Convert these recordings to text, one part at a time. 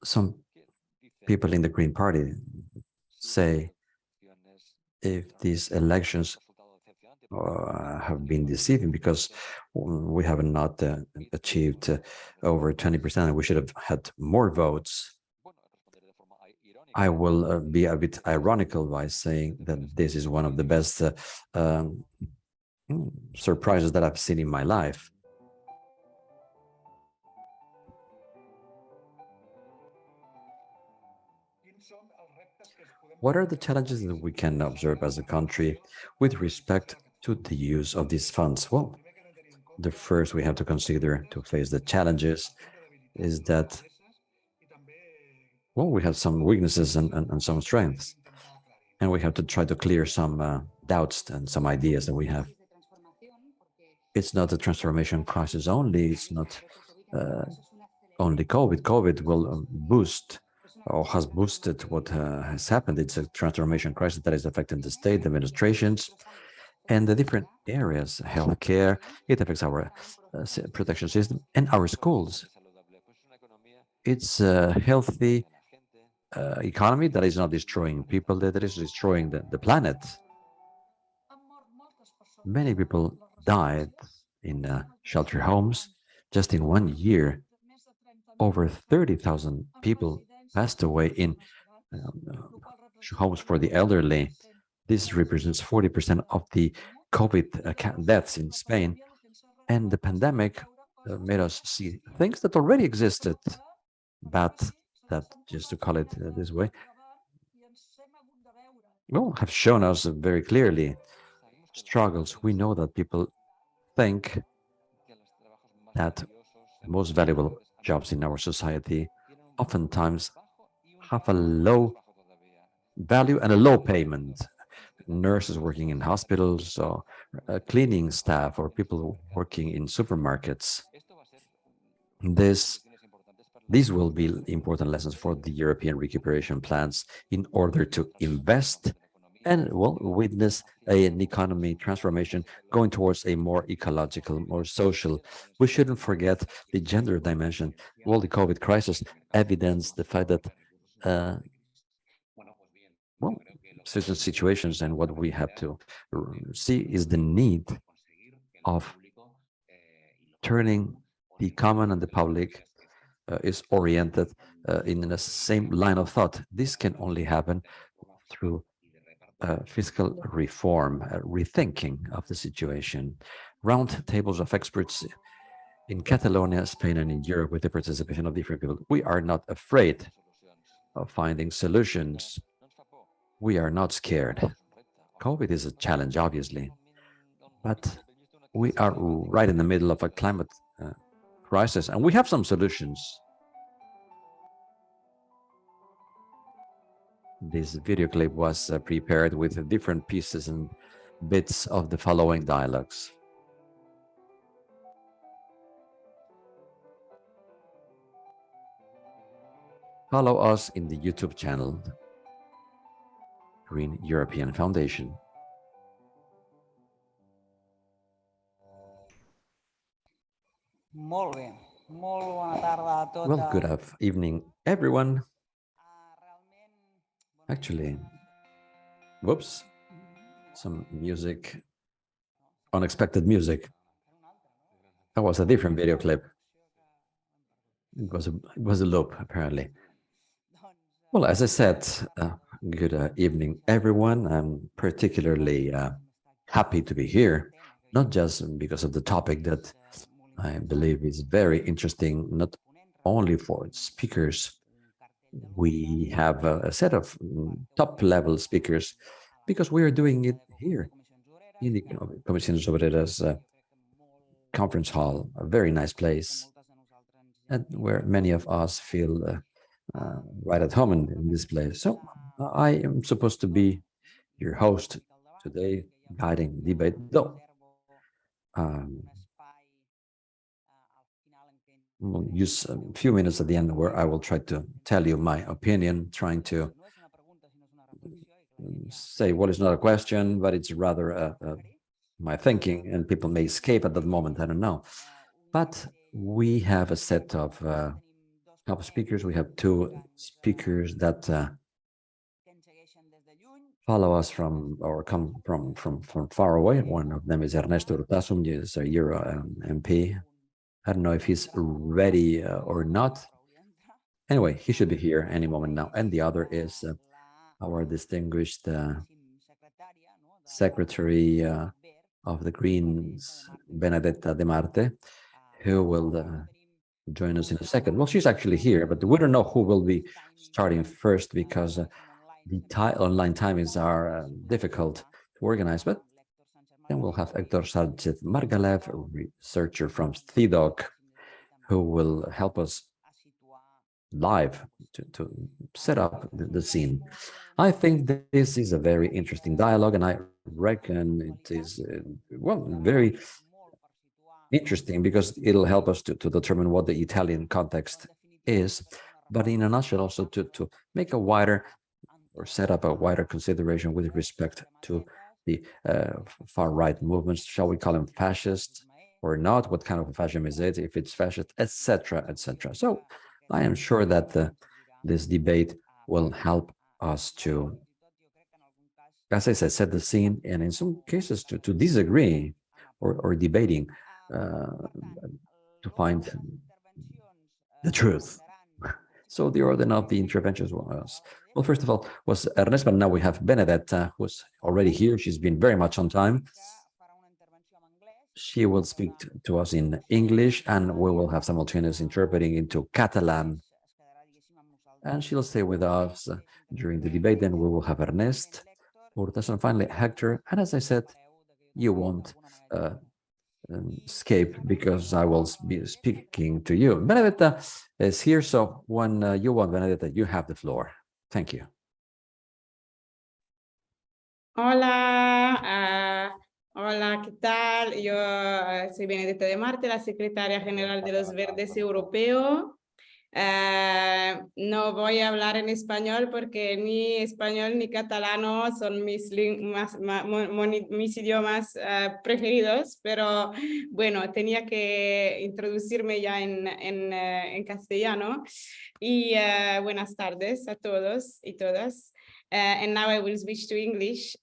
Some people in the Green Party say if these elections have been deceiving because we have not achieved over 20%, we should have had more votes. I will be a bit ironical by saying that this is one of the best surprises that I've seen in my life. What are the challenges that we can observe as a country with respect to the use of these funds? Well, the first we have to consider to face the challenges is that, well, we have some weaknesses and some strengths, and we have to try to clear some doubts and some ideas that we have. It's not a transformation crisis only, it's not only COVID. COVID will boost or has boosted what has happened. It's a transformation crisis that is affecting the state, the administrations, and the different areas, healthcare. It affects our protection system and our schools. It's a healthy economy that is not destroying people, that is destroying the planet. Many people died in shelter homes just in 1 year. Over 30,000 people passed away in homes for the elderly. This represents 40% of the COVID deaths in Spain. And the pandemic made us see things that already existed, but that, just to call it this way, well, have shown us very clearly struggles. We know that people think that the most valuable jobs in our society oftentimes have a low value and a low payment. Nurses working in hospitals, or cleaning staff, or people working in supermarkets. These will be important lessons for the European recuperation plans in order to invest and, well, witness an economy transformation going towards a more ecological, more social. We shouldn't forget the gender dimension. Well, the COVID crisis evidenced the fact that, well, certain situations, and what we have to see is the need of turning the common and the public is oriented in the same line of thought. This can only happen through fiscal reform, rethinking of the situation. Round tables of experts in Catalonia, Spain, and in Europe with the participation of different people. We are not afraid of finding solutions. We are not scared. COVID is a challenge, obviously, but we are right in the middle of a climate crisis, and we have some solutions. This video clip was prepared with different pieces and bits of the following dialogues. Follow us in the YouTube channel, Green European Foundation. Molt bé. Molt bona tarda a tots. Well, good evening, everyone. Actually, whoops, some music, unexpected music. That was a different video clip. It was a loop, apparently. Well, as I said, good evening, everyone. I'm particularly happy to be here, not just because of the topic that I believe is very interesting, not only for speakers. We have a set of top-level speakers because we are doing it here in the Comisiones Obreras conference hall, a very nice place, and where many of us feel right at home in this place. So I am supposed to be your host today, guiding the debate, though we'll use a few minutes at the end where I will try to tell you my opinion, trying to say what is not a question, but it's rather my thinking, and people may escape at that moment, I don't know. But we have a set of speakers. We have two speakers that follow us from or come from far away. One of them is Ernest Urtasun, he is a Euro MP. I don't know if he's ready or not. Anyway, he should be here any moment now. And the other is our distinguished Secretary of the Greens, Benedetta de Marte, who will join us in a second. Well, she's actually here, but we don't know who will be starting first because the online timings are difficult to organize. But then we'll have Héctor Sánchez Margalef, a researcher from CIDOB, who will help us live to set up the scene. I think this is a very interesting dialogue, and I reckon it is, well, very interesting because it'll help us to determine what the Italian context is, but in a nutshell also to make a wider or set up a wider consideration with respect to the far-right movements. Shall we call them fascist or not? What kind of a fascism is it? If it's fascist, etc., etc. So I am sure that this debate will help us to, as I said, set the scene, and in some cases to disagree or debating to find the truth. So the order of the interventions was, well, first of all, was Ernest, but now we have Benedetta, who's already here. She's been very much on time. She will speak to us in English, and we will have simultaneous interpreting into Catalan. And she'll stay with us during the debate. Then we will have Ernest, Urtasun, finally Héctor. And as I said, you won't escape because I will be speaking to you. Benedetta is here, so when you want, Benedetta, you have the floor. Thank you. Hola, hola, ¿qué tal? Yo soy Benedetta de Marte, la secretaria general de los Verdes Europeos. No voy a hablar en español porque ni español ni catalano son mis idiomas preferidos, pero bueno, tenía que introducirme ya en castellano. Y buenas tardes a todos y todas. And now I will switch to English.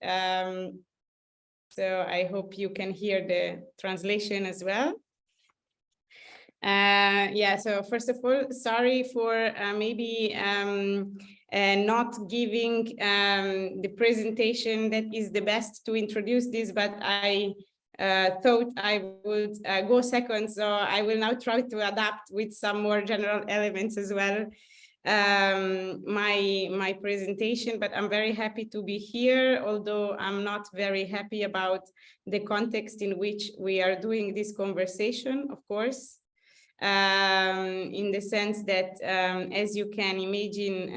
So I hope you can hear the translation as well. Yeah, so first of all, sorry for maybe not giving the presentation that is the best to introduce this, but I thought I would go second, so I will now try to adapt with some more general elements as well. My presentation, but I'm very happy to be here, although I'm not very happy about the context in which we are doing this conversation, of course. In the sense that, as you can imagine,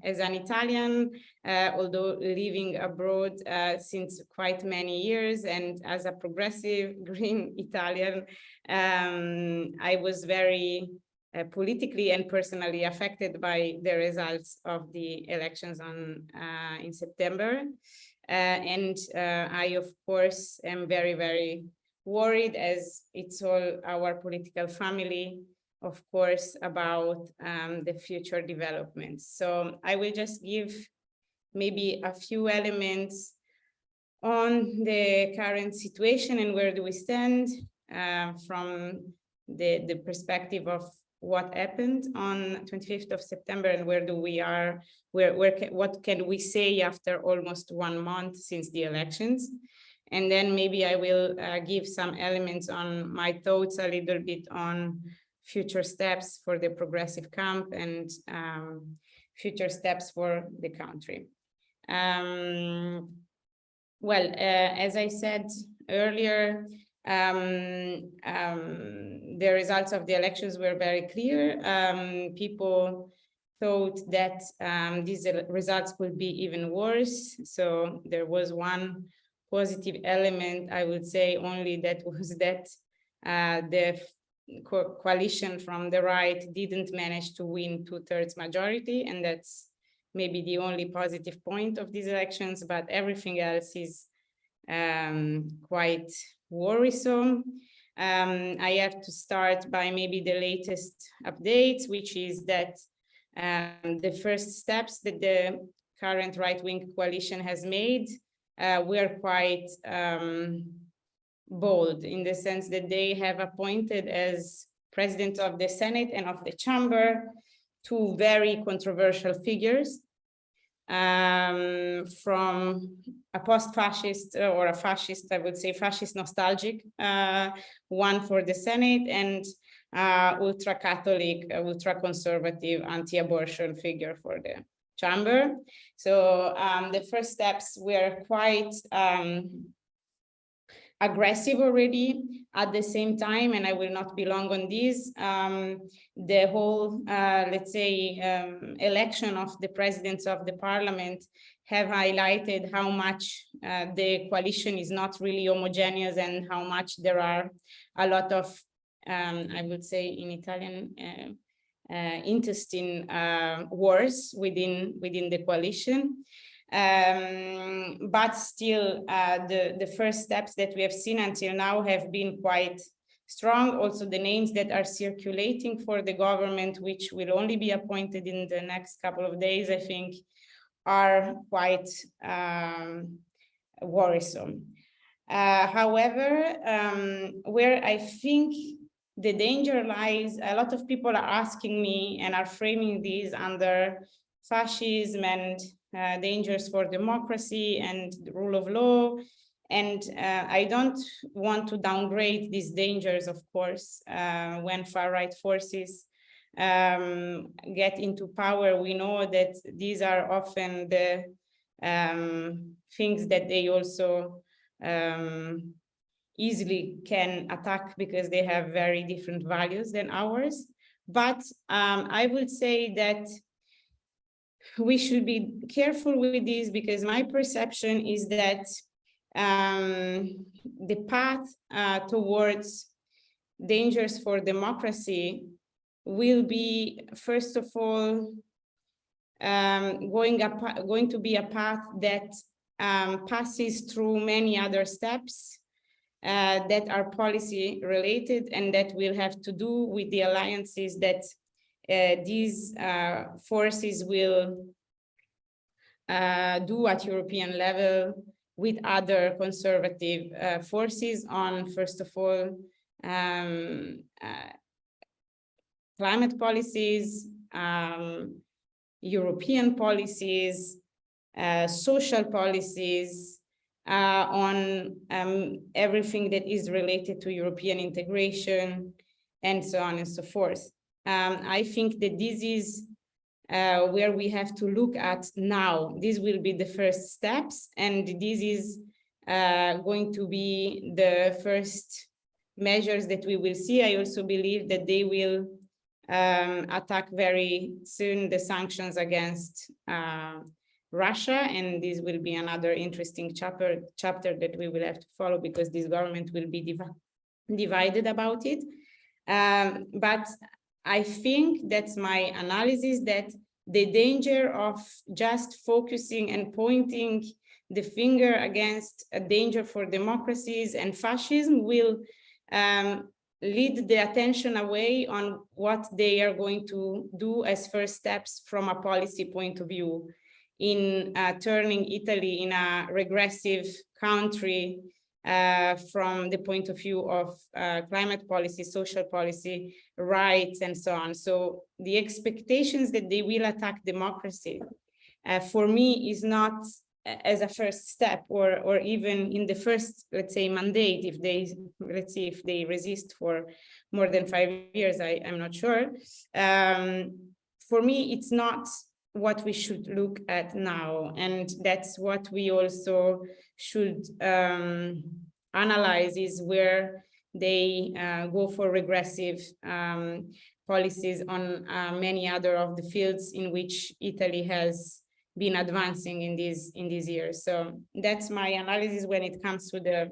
as an Italian, although living abroad since quite many years, and as a progressive green Italian, I was very politically and personally affected by the results of the elections in September. And I, of course, am very, very worried, as it's all our political family, of course, about the future developments. So I will just give maybe a few elements on the current situation and where do we stand from the perspective of what happened on 25th of September and where do we are, what can we say after almost 1 month since the elections. And then maybe I will give some elements on my thoughts a little bit on future steps for the progressive camp and future steps for the country. Well, as I said earlier, the results of the elections were very clear. People thought that these results could be even worse. So there was one positive element, I would say only, that was that the coalition from the right didn't manage to win 2/3 majority, and that's maybe the only positive point of these elections, but everything else is quite worrisome. I have to start by maybe the latest updates, which is that the first steps that the current right-wing coalition has made were quite bold, in the sense that they have appointed as president of the Senate and of the Chamber two very controversial figures, from a post-fascist or a fascist, I would say fascist nostalgic, one for the Senate, and ultra-Catholic, ultra-conservative, anti-abortion figure for the Chamber. So the first steps were quite aggressive already. At the same time, and I will not be long on this, the whole, let's say, election of the presidents of the parliament have highlighted how much the coalition is not really homogeneous, and how much there are a lot of, I would say in Italian, intestine wars within the coalition. But still, the first steps that we have seen until now have been quite strong. Also, the names that are circulating for the government, which will only be appointed in the next couple of days, I think, are quite worrisome. However, where I think the danger lies, a lot of people are asking me and are framing these under fascism and dangers for democracy and the rule of law. And I don't want to downgrade these dangers, of course. When far-right forces get into power, we know that these are often the things that they also easily can attack, because they have very different values than ours. But I would say that we should be careful with this, because my perception is that the path towards dangers for democracy will be, first of all, going to be a path that passes through many other steps that are policy related, and that will have to do with the alliances that these forces will do at European level with other conservative forces on, first of all, climate policies, European policies, social policies, on everything that is related to European integration, and so on and so forth. I think that this is where we have to look at now. This will be the first steps, and this is going to be the first measures that we will see. I also believe that they will attack very soon the sanctions against Russia, and this will be another interesting chapter that we will have to follow, because this government will be divided about it. But I think that's my analysis, that the danger of just focusing and pointing the finger against a danger for democracies and fascism will lead the attention away on what they are going to do as first steps from a policy point of view in turning Italy in a regressive country from the point of view of climate policy, social policy, rights, and so on. So the expectations that they will attack democracy, for me, is not as a first step, or even in the first, let's say, mandate. If they, let's see, if they resist for more than 5 years, I'm not sure. For me, it's not what we should look at now, and that's what we also should analyze, is where they go for regressive policies on many other of the fields in which Italy has been advancing in these years. So that's my analysis when it comes to the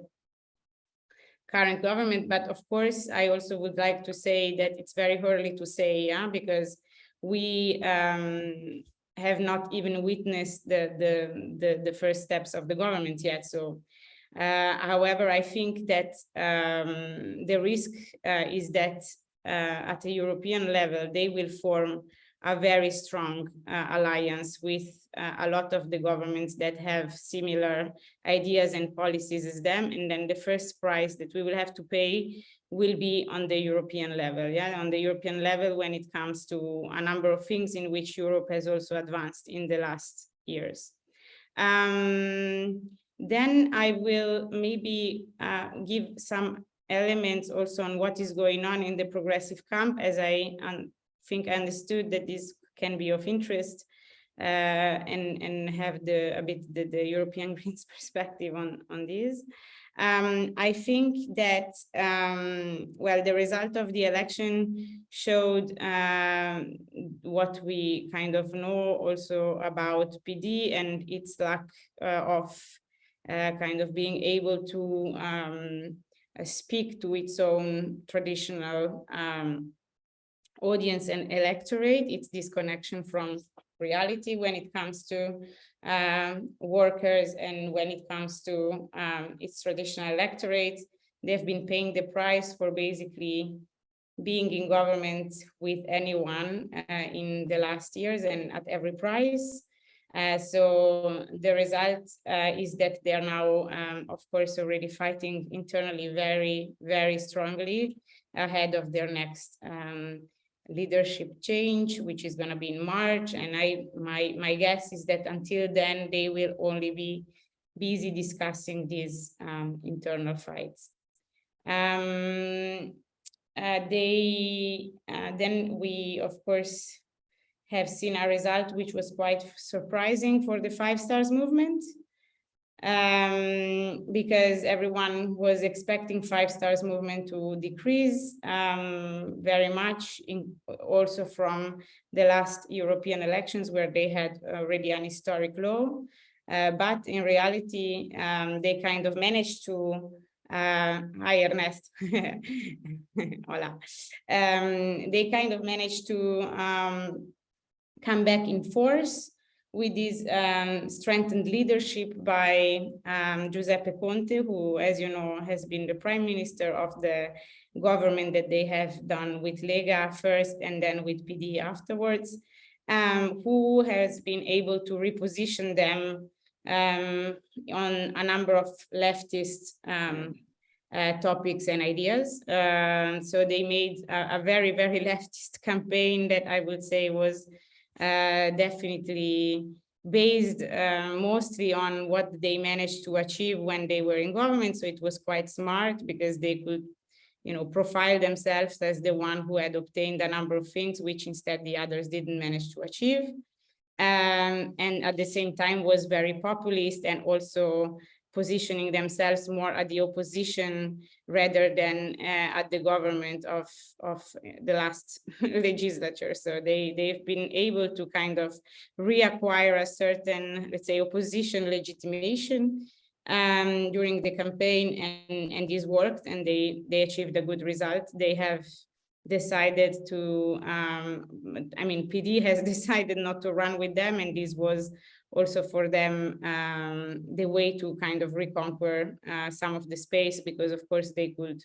current government. But of course, I also would like to say that it's very early to say, yeah, because we have not even witnessed the first steps of the government yet. So However, I think that the risk is that at a European level, they will form a very strong alliance with a lot of the governments that have similar ideas and policies as them. And then the first price that we will have to pay will be on the European level. Yeah, on the European level when it comes to a number of things in which Europe has also advanced in the last years. Then I will maybe give some elements also on what is going on in the progressive camp, as I think I understood that this can be of interest and have a bit the European Greens perspective on this. I think that, well, the result of the election showed what we kind of know also about PD and its lack of kind of being able to speak to its own traditional audience and electorate, its disconnection from reality when it comes to workers and when it comes to its traditional electorate. They've been paying the price for basically being in government with anyone in the last years and at every price. So the result is that they are now, of course, already fighting internally very, very strongly ahead of their next leadership change, which is going to be in March. And my guess is that until then, they will only be busy discussing these internal fights. Then we, of course, have seen a result which was quite surprising for the 5 Stars movement, because everyone was expecting 5 Stars movement to decrease very much, also from the last European elections where they had already an historic low. But in reality, they kind of managed to hi Ernest. Hola. They kind of managed to come back in force with this strengthened leadership by Giuseppe Conte, who, as you know, has been the prime minister of the government that they have done with Lega first and then with PD afterwards, who has been able to reposition them on a number of leftist topics and ideas. So they made a very, very leftist campaign that I would say was definitely based mostly on what they managed to achieve when they were in government. So it was quite smart because they could, you know, profile themselves as the one who had obtained a number of things which instead the others didn't manage to achieve. And at the same time was very populist and also positioning themselves more at the opposition rather than at the government of the last legislature. So they've been able to kind of reacquire a certain, let's say, opposition legitimation during the campaign, and this worked, and they achieved a good result. They have decided to, I mean, PD has decided not to run with them, and this was also for them the way to kind of reconquer some of the space, because of course they could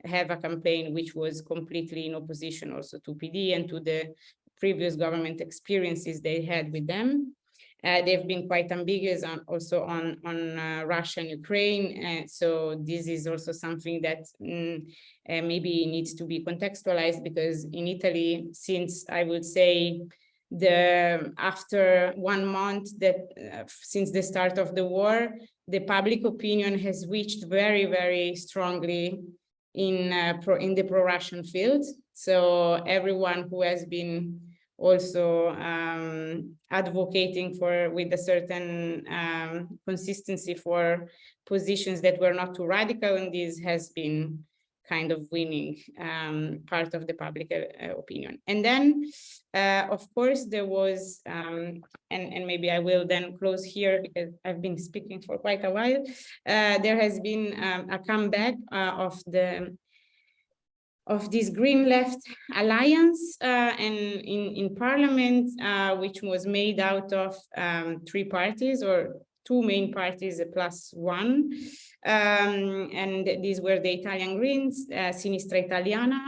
have a campaign which was completely in opposition also to PD and to the previous government experiences they had with them. They've been quite ambiguous also on Russia and Ukraine. So this is also something that maybe needs to be contextualized, because in Italy, since I would say after 1 month that since the start of the war, the public opinion has switched very, very strongly in the pro-Russian field. So everyone who has been also advocating for, with a certain consistency, for positions that were not too radical, and this has been kind of winning part of the public opinion. And then, of course, there was, and maybe I will then close here because I've been speaking for quite a while, there has been a comeback of this Green Left Alliance and in Parliament, which was made out of 3 parties, or two main parties plus one. And these were the Italian Greens, Sinistra Italiana,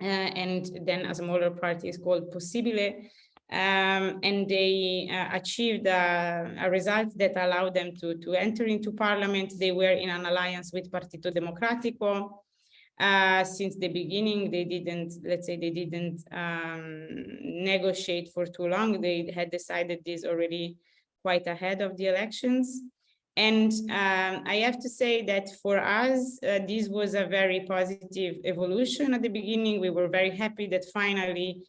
and then a smaller party is called Possibile. And they achieved a result that allowed them to enter into parliament. They were in an alliance with Partito Democratico. Since the beginning, they didn't, let's say, they didn't negotiate for too long. They had decided this already quite ahead of the elections. And I have to say that for us, this was a very positive evolution at the beginning. We were very happy that finally,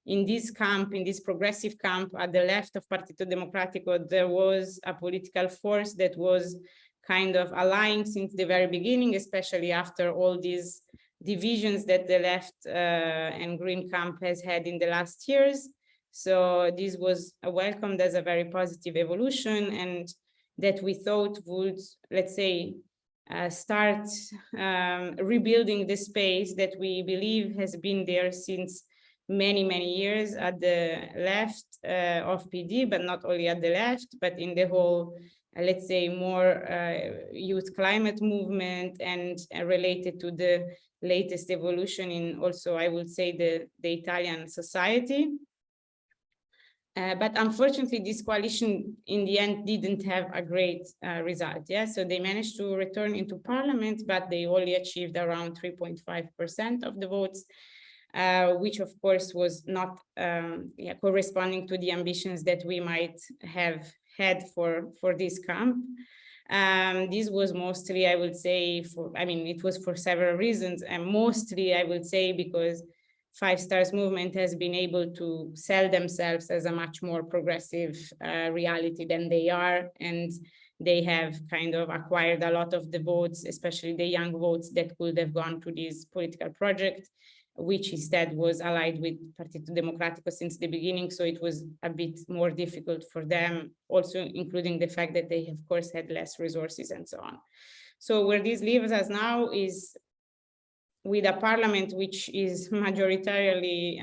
in this camp, in this progressive camp at the left of Partito Democratico, there was a political force that was kind of aligning since the very beginning, especially after all these divisions that the left and Green camp has had in the last years. So this was welcomed as a very positive evolution, and that we thought would, let's say, start rebuilding the space that we believe has been there since many years at the left of PD, but not only at the left, but in the whole, let's say, more youth climate movement, and related to the latest evolution in also, I would say, the Italian society. But unfortunately, this coalition in the end didn't have a great result. Yeah, so they managed to return into parliament, but they only achieved around 3.5% of the votes, which of course was not corresponding to the ambitions that we might have had for this camp. This was mostly, I would say, it was for several reasons, and mostly I would say because Five Stars movement has been able to sell themselves as a much more progressive reality than they are, and they have kind of acquired a lot of the votes, especially the young votes that could have gone to this political project, which instead was allied with Partito Democratico since the beginning. So it was a bit more difficult for them, also including the fact that they, of course, had less resources and so on. So where this leaves us now is with a parliament which is majoritarily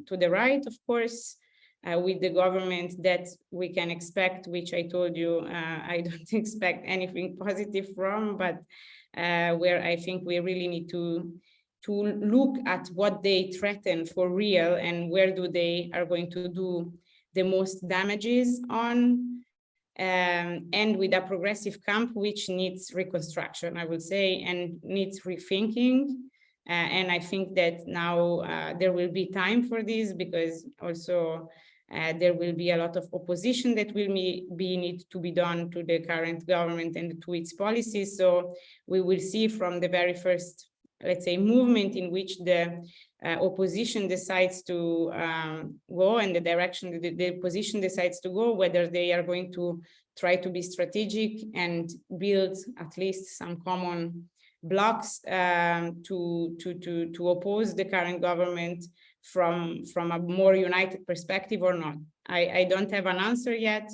to the right, of course, with the government that we can expect, which I told you, I don't expect anything positive from, but where I think we really need to look at what they threaten for real and where they are going to do the most damages on, and with a progressive camp which needs reconstruction, I would say, and needs rethinking. And I think that now there will be time for this, because also there will be a lot of opposition that will need to be done to the current government and to its policies. So we will see from the very first, let's say, movement in which the opposition decides to go, and the direction the opposition decides to go, whether they are going to try to be strategic and build at least some common blocks to oppose the current government from a more united perspective or not. I don't have an answer yet.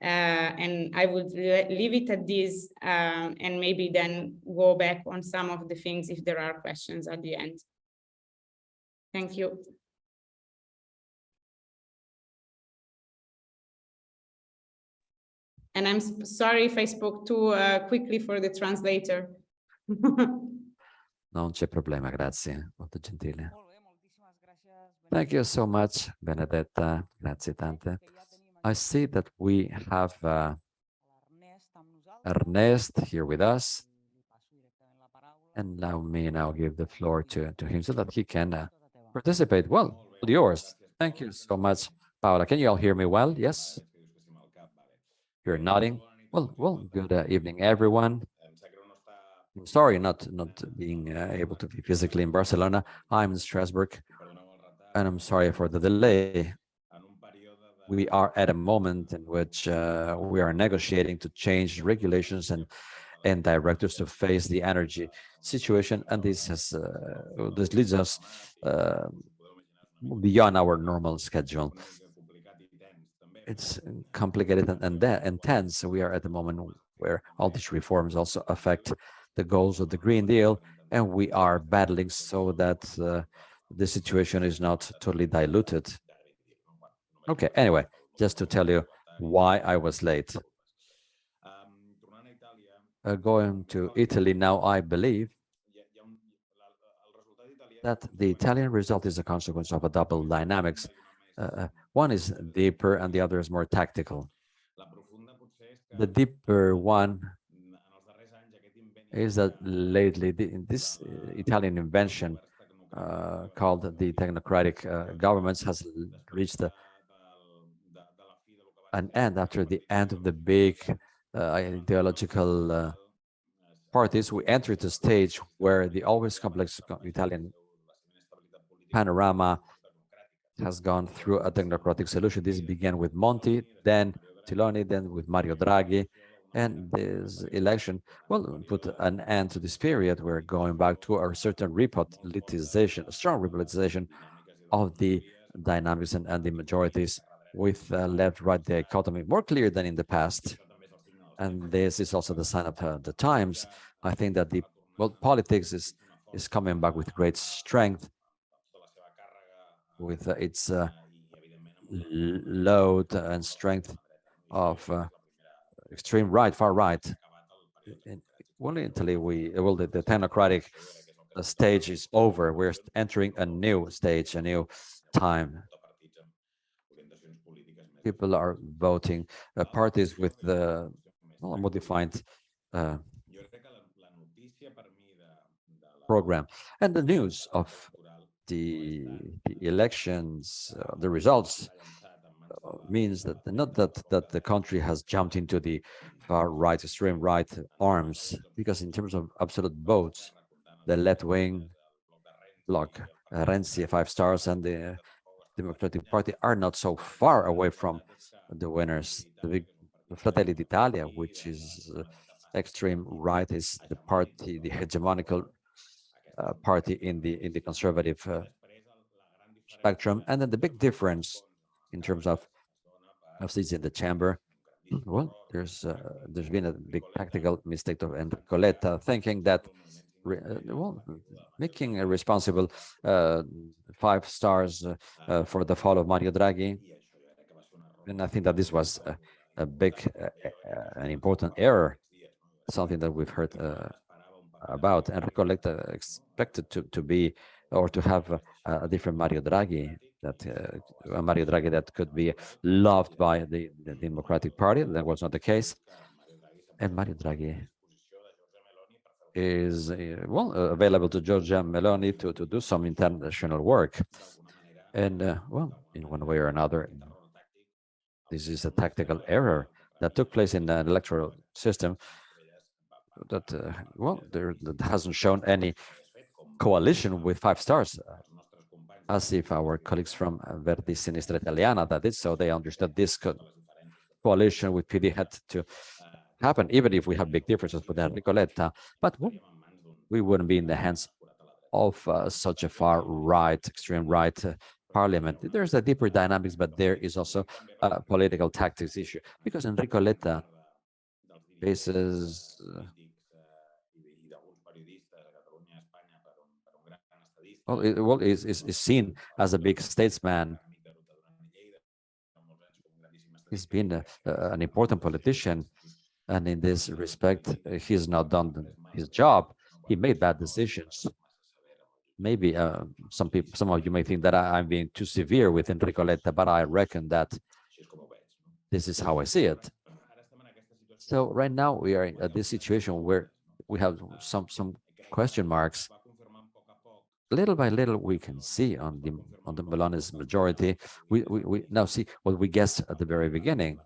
And I would leave it at this, and maybe then go back on some of the things if there are questions at the end. Thank you. And I'm sorry if I spoke too quickly for the translator. Non c'è problema, grazie, molto gentile. Thank you so much, Benedetta. Grazie tante. I see that we have Ernest here with us, and allow me now give the floor to him so that he can participate. Well, yours. Thank you so much, Paola. Can you all hear me well? Yes? You're nodding. Well, good evening, everyone. I'm sorry not being able to be physically in Barcelona. I'm in Strasbourg, and I'm sorry for the delay. We are at a moment in which we are negotiating to change regulations and directives to face the energy situation, and this leads us beyond our normal schedule. It's complicated and intense. We are at the moment where all these reforms also affect the goals of the Green Deal, and we are battling so that the situation is not totally diluted. Okay, anyway, just to tell you why I was late. going to Italy now, I believe that the Italian result is a consequence of a double dynamics. One is deeper and the other is more tactical. The deeper one is that lately this Italian invention called the technocratic governments has reached an end after the end of the big ideological parties. We entered a stage where the always complex Italian panorama has gone through a technocratic solution. This began with Monti, then Tiloni, then with Mario Draghi. And this election, well, put an end to this period. We're going back to a certain repoliticization, a strong repoliticization of the dynamics and the majorities with left-right dichotomy, more clear than in the past. And this is also the sign of the times. I think that the politics is coming back with great strength, with its load and strength of extreme right, far right. Well, in Italy, the technocratic stage is over. We're entering a new stage, a new time. People are voting parties with the more defined program. And the news of the elections, the results, means that not that the country has jumped into the far right, extreme right arms, because in terms of absolute votes, the left-wing bloc, Renzi, 5 stars, and the Democratic Party are not so far away from the winners. The big Fratelli d'Italia, which is extreme right, is the party, the hegemonical party in the conservative spectrum. And then the big difference in terms of seats in the chamber, well, there's been a big tactical mistake of Enrico Letta, thinking that making a responsible 5 stars for the fall of Mario Draghi. And I think that this was a big, an important error, something that we've heard about. Enrico Letta expected to be, or to have a different Mario Draghi, that a Mario Draghi that could be loved by the Democratic Party. That was not the case. And Mario Draghi is available to Giorgia Meloni to do some international work. And in one way or another, this is a tactical error that took place in an electoral system that that hasn't shown any coalition with 5 stars, as if our colleagues from Verdi Sinistra Italiana that did so, they understood this coalition with PD had to happen, even if we have big differences with Enrico Letta, but we wouldn't be in the hands of such a far right, extreme right parliament. There's a deeper dynamics, but there is also a political tactics issue, because Enrico Letta faces is seen as a big statesman. He's been an important politician, and in this respect, he's not done his job. He made bad decisions. Maybe some of you may think that I'm being too severe with Enrico Letta, but I reckon that this is how I see it. So right now we are at this situation where we have some question marks. Little by little, we can see on the Meloni's majority. We now see what we guessed at the very beginning,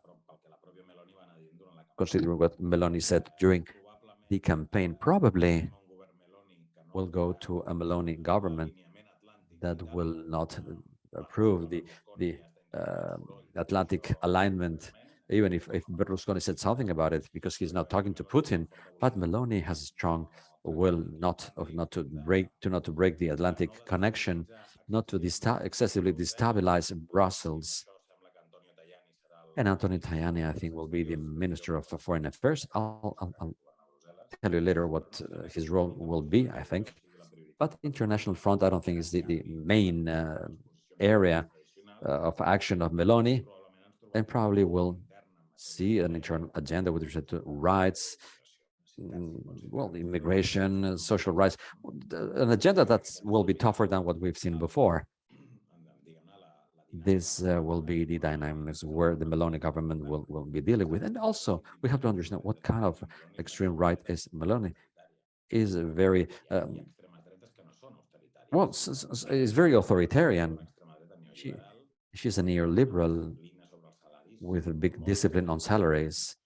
considering what Meloni said during the campaign. Probably will go to a Meloni government that will not approve the Atlantic alignment, even if Berlusconi said something about it, because he's not talking to Putin. But Meloni has a strong will not to break the Atlantic connection, not to excessively destabilize Brussels. And Antonio Tajani, I think, will be the Minister of Foreign Affairs. I'll tell you later what his role will be, I think. But international front, I don't think is the main area of action of Meloni, and probably will see an internal agenda with respect to rights, well, immigration, social rights, an agenda that will be tougher than what we've seen before. This will be the dynamics where the Meloni government will be dealing with. And also, we have to understand what kind of extreme right is Meloni. Is very, well, is very authoritarian. She's a neoliberal with a big discipline on salaries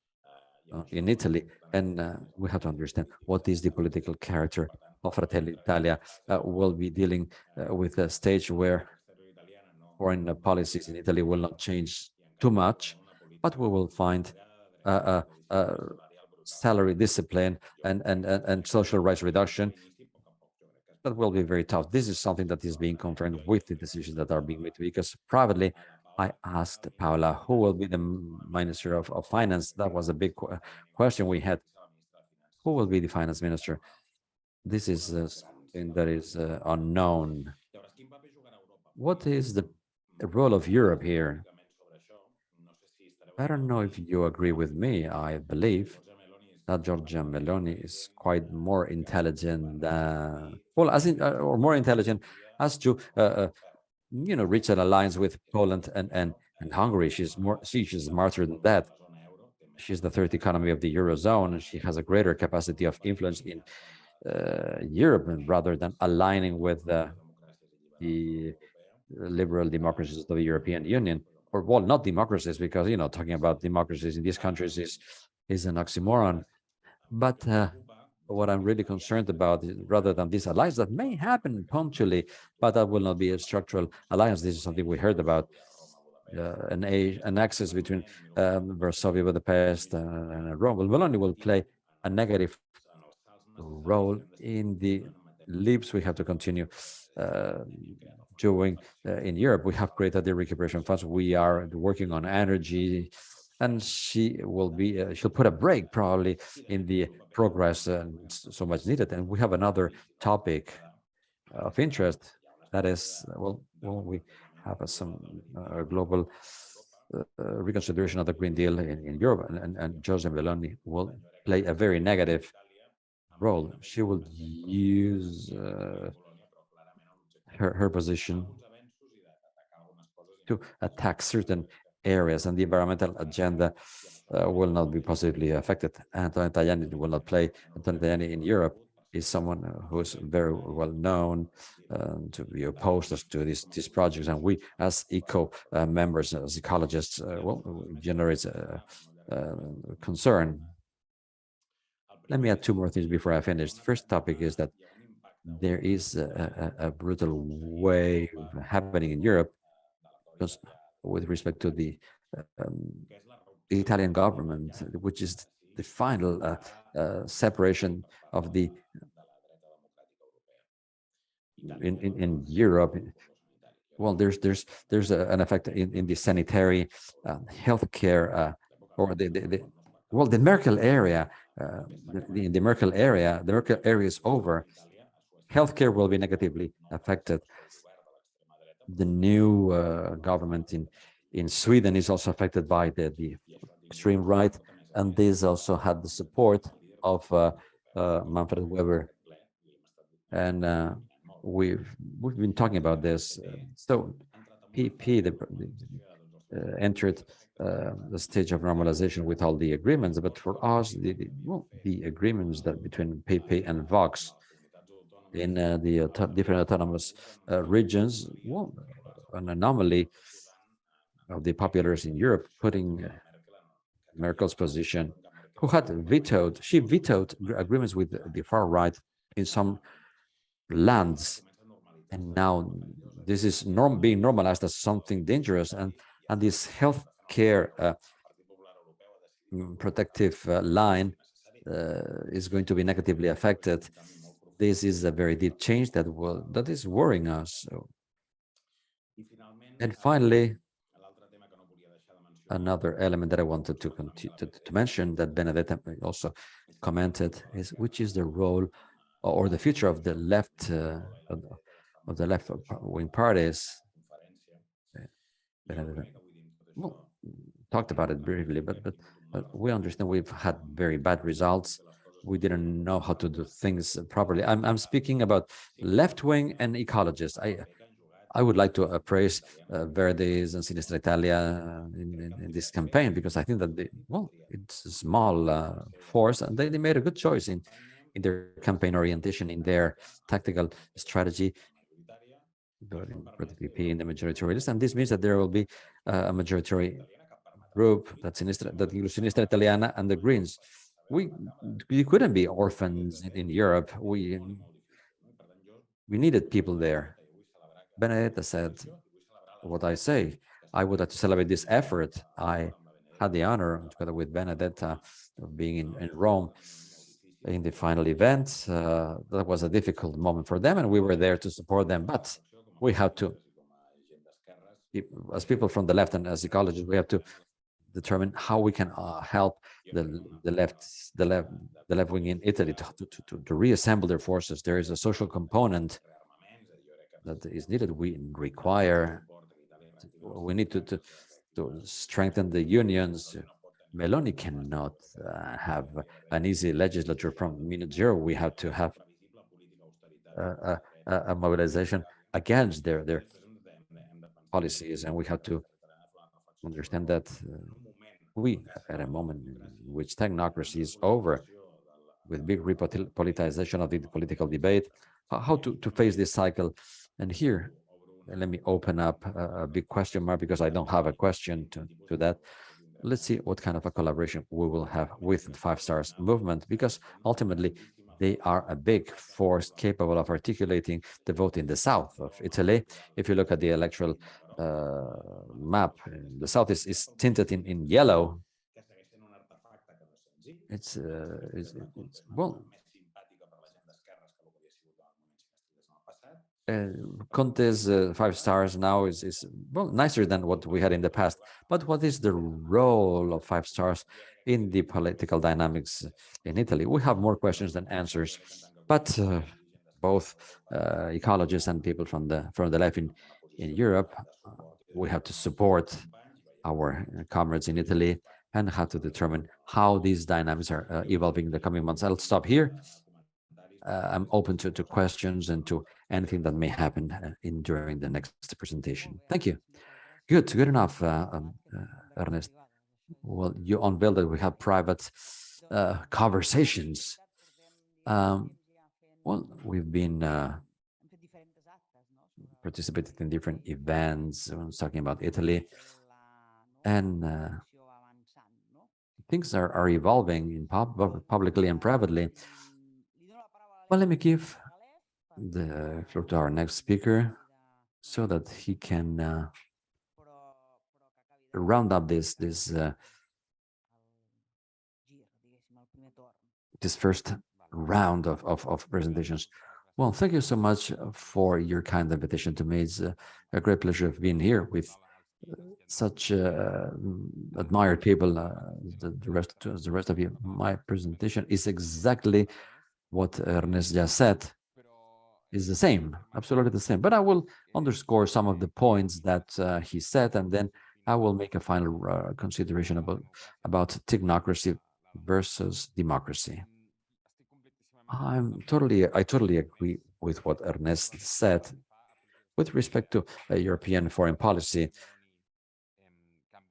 in Italy. And we have to understand what is the political character of Fratelli Italia. Will be dealing with a stage where foreign policies in Italy will not change too much, but we will find salary discipline and social rights reduction that will be very tough. This is something that is being confirmed with the decisions that are being made, because privately I asked Paola who will be the Minister of Finance. That was a big question we had. Who will be the finance minister? This is something that is unknown. What is the role of Europe here? I don't know if you agree with me. I believe that Giorgia Meloni is quite more intelligent than, well, as in, or more intelligent as to, reach an alliance with Poland and Hungary. She's smarter than that. She's the third economy of the Eurozone, and she has a greater capacity of influence in Europe, rather than aligning with the liberal democracies of the European Union. Or, well, not democracies, because, talking about democracies in these countries is an oxymoron. But what I'm really concerned about is, rather than this alliance that may happen punctually, but that will not be a structural alliance. This is something we heard about, an axis between Varsovia, Budapest, and Rome. Well, Meloni will play a negative role in the leaps we have to continue doing in Europe. We have created the recuperation funds. We are working on energy, and she will be, she'll put a break probably in the progress so much needed. And we have another topic of interest, that is, well, we have some global reconsideration of the Green Deal in Europe, and Giorgia Meloni will play a very negative role. She will use her position to attack certain areas, and the environmental agenda will not be positively affected. Antonio Tajani will not play. Antonio Tajani in Europe is someone who's very well known to be opposed to these projects, and we, as eco members, as ecologists, generates concern. Let me add two more things before I finish. The first topic is that there is a brutal wave happening in Europe, because with respect to the Italian government, which is the final separation of the in Europe. Well, there's an effect in the sanitary healthcare or the Merkel area. The Merkel area is over. Healthcare will be negatively affected. The new government in Sweden is also affected by the extreme right, and this also had the support of Manfred Weber, and we've been talking about this. So PP entered the stage of normalization with all the agreements, but for us, the agreements that between PP and Vox in the different autonomous regions, well, an anomaly of the populares in Europe, putting Merkel's position, who had vetoed, she vetoed agreements with the far right in some lands, and now this is being normalized as something dangerous, and this healthcare protective line is going to be negatively affected. This is a very deep change that is worrying us. And finally, another element that I wanted to mention, that Benedetta also commented, is which is the role or the future of the left of the left-wing parties. Well, talked about it briefly, but we understand we've had very bad results. we didn't know how to do things properly. I'm speaking about left-wing and ecologists. I would like to praise Verdes and Sinistra Italia in this campaign, because I think that it's a small force, and they made a good choice in their campaign orientation, in their tactical strategy, for the PP in the majority list. And this means that there will be a majority group that includes Sinistra Italiana and the Greens. We couldn't be orphans in Europe. We needed people there. Benedetta said what I say. I would like to celebrate this effort. I had the honor, together with Benedetta, of being in Rome in the final event. That was a difficult moment for them, and we were there to support them. But we have to, as people from the left and as ecologists, we have to determine how we can help the left wing in Italy to reassemble their forces. There is a social component that is needed. We need to strengthen the unions. Meloni cannot have an easy legislature from minute zero. We have to have a mobilization against their policies, and we have to understand that we, at a moment in which technocracy is over, with big repoliticization of the political debate, how to face this cycle. And here, let me open up a big question mark, because I don't have a question to that. Let's see what kind of a collaboration we will have with the Five Stars movement, because ultimately they are a big force capable of articulating the vote in the south of Italy. If you look at the electoral map, the south is tinted in yellow. It's well, Conte's Five Stars now is well nicer than what we had in the past. But what is the role of Five Stars in the political dynamics in Italy? We have more questions than answers. But both ecologists and people from the left in Europe, we have to support our comrades in Italy and have to determine how these dynamics are evolving in the coming months. I'll stop here. I'm open to questions and to anything that may happen during the next presentation. Thank you. Good enough, Ernest. Well, you unveiled that we have private conversations. Well, we've been participated in different events. I was talking about Italy, and things are evolving in publicly and privately. Well, let me give the floor to our next speaker so that he can round up this first round of presentations. Well, thank you so much for your kind invitation to me. It's a great pleasure of being here with such admired people. The rest of you, my presentation is exactly what Ernest just said. Is the same, absolutely the same. But I will underscore some of the points that he said, and then I will make a final consideration about technocracy versus democracy. I totally agree with what Ernest said with respect to European foreign policy.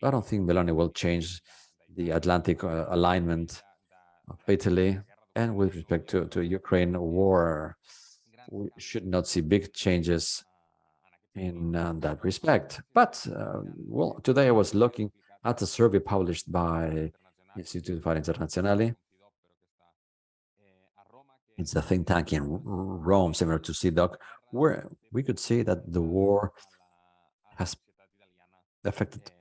I don't think Meloni will change the Atlantic alignment of Italy, and with respect to Ukraine war, we should not see big changes in that respect. But well, today I was looking at a survey published by Istituto Affari Internazionali. It's a think tank in Rome, similar to CIDOB, where we could see that the war has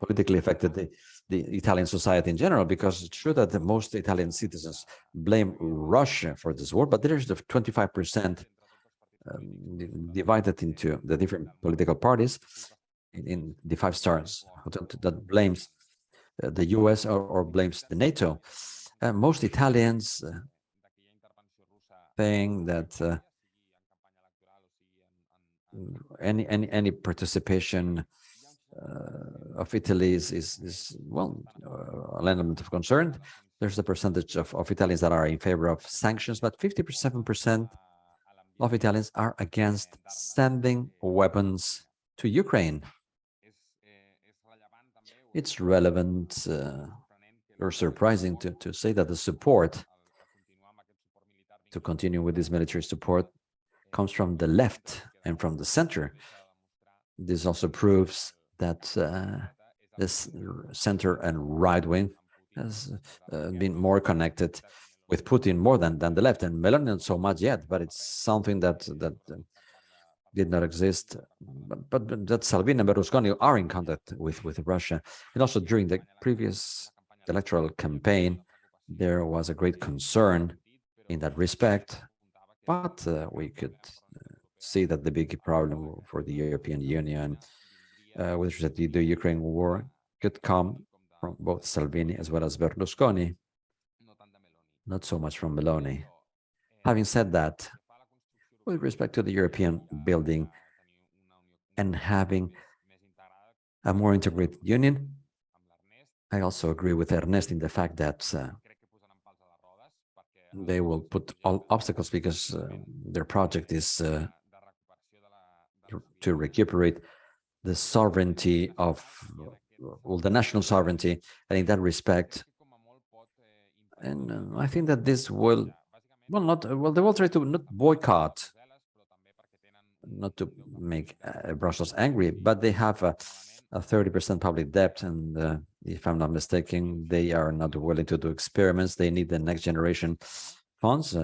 politically affected the Italian society in general, because it's true that the most Italian citizens blame Russia for this war, but there is the 25% divided into the different political parties in the Five Stars that blames the US or blames the NATO. Most Italians think that any participation of Italy is well an element of concern. there's a percentage of Italians that are in favor of sanctions, but 57% of Italians are against sending weapons to Ukraine. It's relevant or surprising to say that the support to continue with this military support comes from the left and from the center. This also proves that this center and right wing has been more connected with Putin more than the left, and Meloni not so much yet, but it's something that did not exist. But that Salvini and Berlusconi are in contact with Russia. And also during the previous electoral campaign, there was a great concern in that respect, but we could see that the big problem for the European Union with respect to the Ukraine war could come from both Salvini as well as Berlusconi, not so much from Meloni. Having said that, with respect to the European building and having a more integrated union, I also agree with Ernest in the fact that they will put all obstacles because their project is to recuperate the sovereignty of the national sovereignty, and in that respect, and I think that this will, they will try to not boycott, not to make Brussels angry, but they have a 30% public debt, and if I'm not mistaken, they are not willing to do experiments. They need the next generation funds,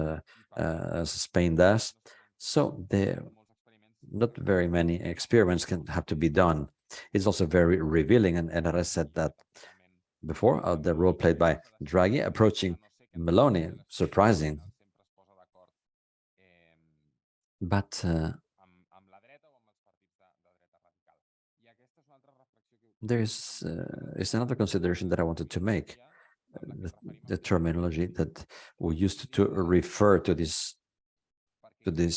as Spain does. So not very many experiments can have to be done. It's also very revealing, and as I said that before, the role played by Draghi approaching Meloni, surprising. But there's another consideration that I wanted to make. The terminology that we used to refer to this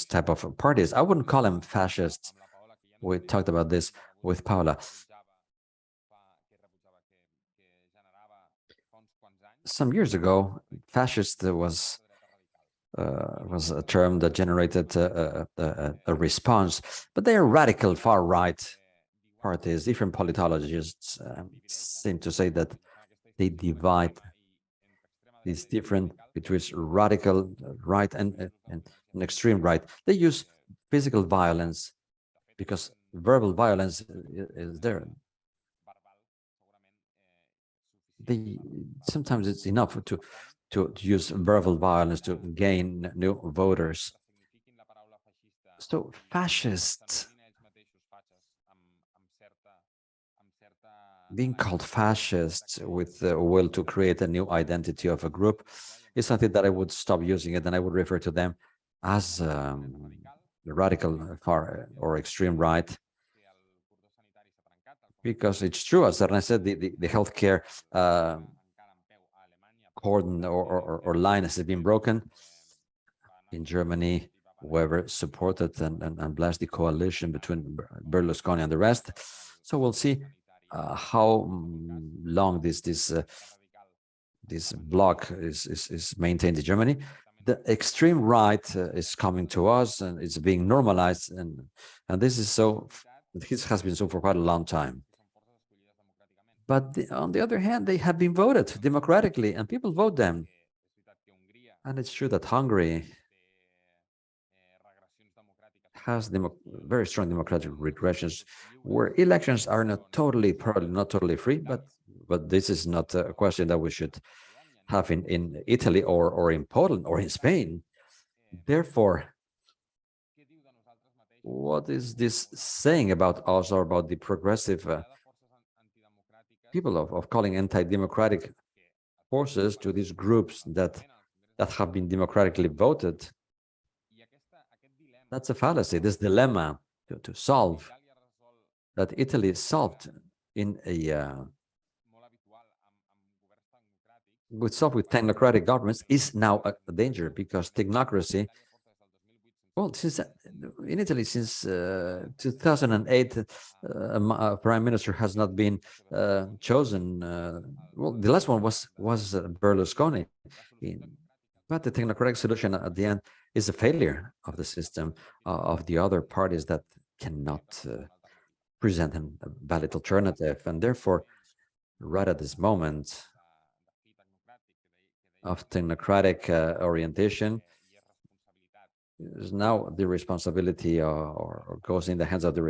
type of parties. I wouldn't call them fascists. We talked about this with Paola. Some years ago, fascist was a term that generated a response, but they are radical far-right parties. Different politologists seem to say that they divide these different between radical right and extreme right. They use physical violence because verbal violence is there. Sometimes it's enough to use verbal violence to gain new voters. So fascists, being called fascists with the will to create a new identity of a group, is something that I would stop using it, and I would refer to them as the radical far or extreme right. Because it's true, as Ernest said, the healthcare cordon or line has been broken. In Germany, whoever supported and blessed the coalition between Berlusconi and the rest. So we'll see how long this bloc is maintained in Germany. The extreme right is coming to us, and it's being normalized, and this is so. This has been so for quite a long time. But on the other hand, they have been voted democratically, and people vote them. And it's true that Hungary has very strong democratic regressions, where elections are not probably not totally free, but this is not a question that we should have in Italy or in Poland or in Spain. Therefore, what is this saying about us or about the progressive people of calling anti-democratic forces to these groups that have been democratically voted? That's a fallacy. This dilemma to solve that Italy solved in with technocratic governments is now a danger, because technocracy, well, since in Italy since 2008, a prime minister has not been chosen. Well, the last one was Berlusconi. But the technocratic solution at the end is a failure of the system, of the other parties that cannot present a valid alternative. And therefore, right at this moment of technocratic orientation, is now the responsibility or goes in the hands of the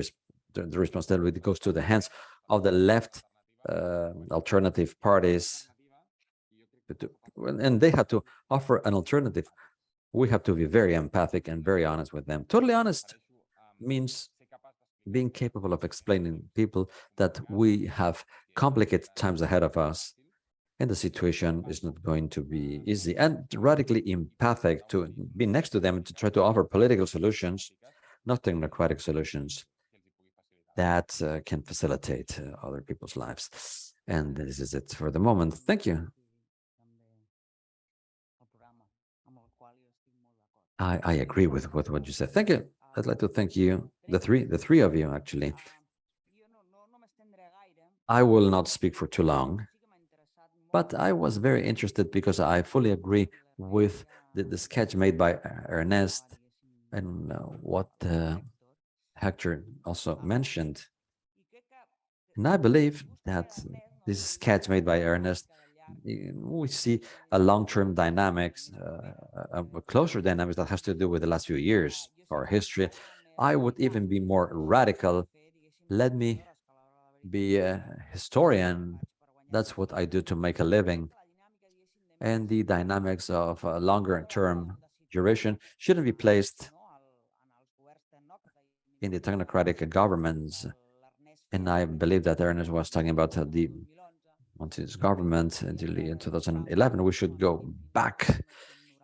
responsibility goes to the hands of the left alternative parties, and they have to offer an alternative. We have to be very empathic and very honest with them. Totally honest means being capable of explaining people that we have complicated times ahead of us, and the situation is not going to be easy, and radically empathic to be next to them to try to offer political solutions, not technocratic solutions that can facilitate other people's lives. And this is it for the moment. Thank you. I agree with what you said. Thank you. I'd like to thank you, the three of you, actually. I will not speak for too long, but I was very interested because I fully agree with the sketch made by Ernest and what Héctor also mentioned. And I believe that this sketch made by Ernest, we see a long-term dynamics, a closer dynamics that has to do with the last few years, our history. I would even be more radical. Let me be a historian. That's what I do to make a living. And the dynamics of a longer-term duration shouldn't be placed in the technocratic governments. And I believe that Ernest was talking about the Monte's government until in 2011. We should go back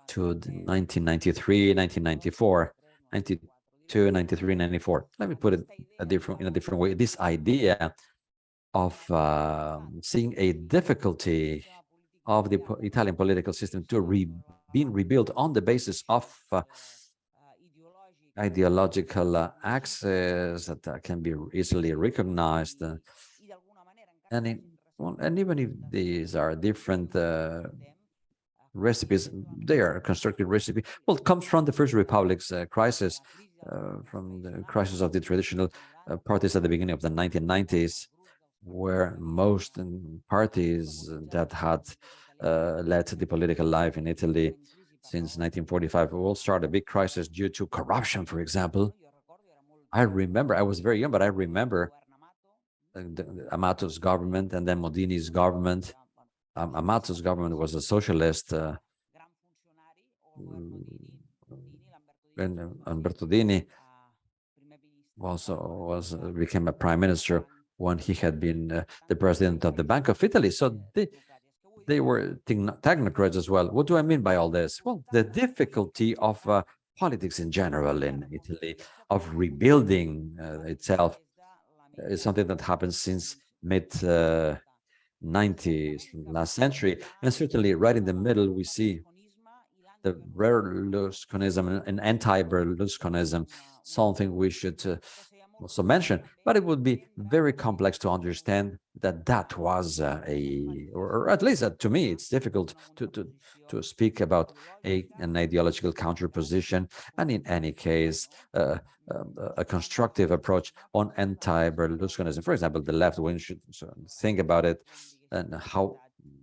to 1993, 1994, 92, 93, 94. Let me put it in a different way. This idea of seeing a difficulty of the Italian political system to being rebuilt on the basis of ideological axes that can be easily recognized, and even if these are different recipes, they are a constructed recipe. Well, it comes from the First Republic's crisis, from the crisis of the traditional parties at the beginning of the 1990s, where most parties that had led the political life in Italy since 1945 will start a big crisis due to corruption, for example. I remember, I was very young, but I remember Amato's government and then Modini's government. Amato's government was a socialist, and Bertolini became a prime minister when he had been the president of the Bank of Italy. So they were technocrats as well. What do I mean by all this? Well, the difficulty of politics in general in Italy, of rebuilding itself, is something that happens since mid-90s, last century. And certainly right in the middle, we see the Berlusconism and anti-Berlusconism, something we should also mention, but it would be very complex to understand that was or at least to me, it's difficult to speak about an ideological counterposition, and in any case, a constructive approach on anti-Berlusconism. For example, the left wing should think about it and how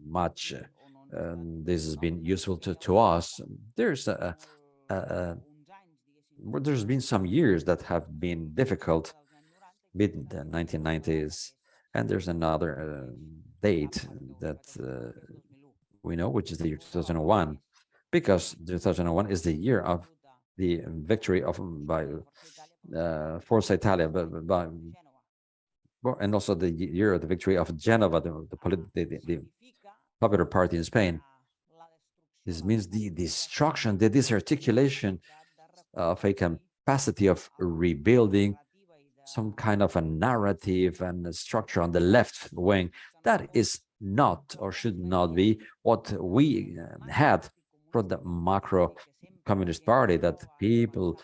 much this has been useful to us. There's been some years that have been difficult, mid the 1990s, and there's another date that we know, which is the year 2001, because 2001 is the year of the victory by Forza Italia, and also the year of the victory of Genova, the Popular Party in Spain. This means the destruction, the disarticulation of a capacity of rebuilding some kind of a narrative and a structure on the left wing that is not or should not be what we had from the macro communist party, that people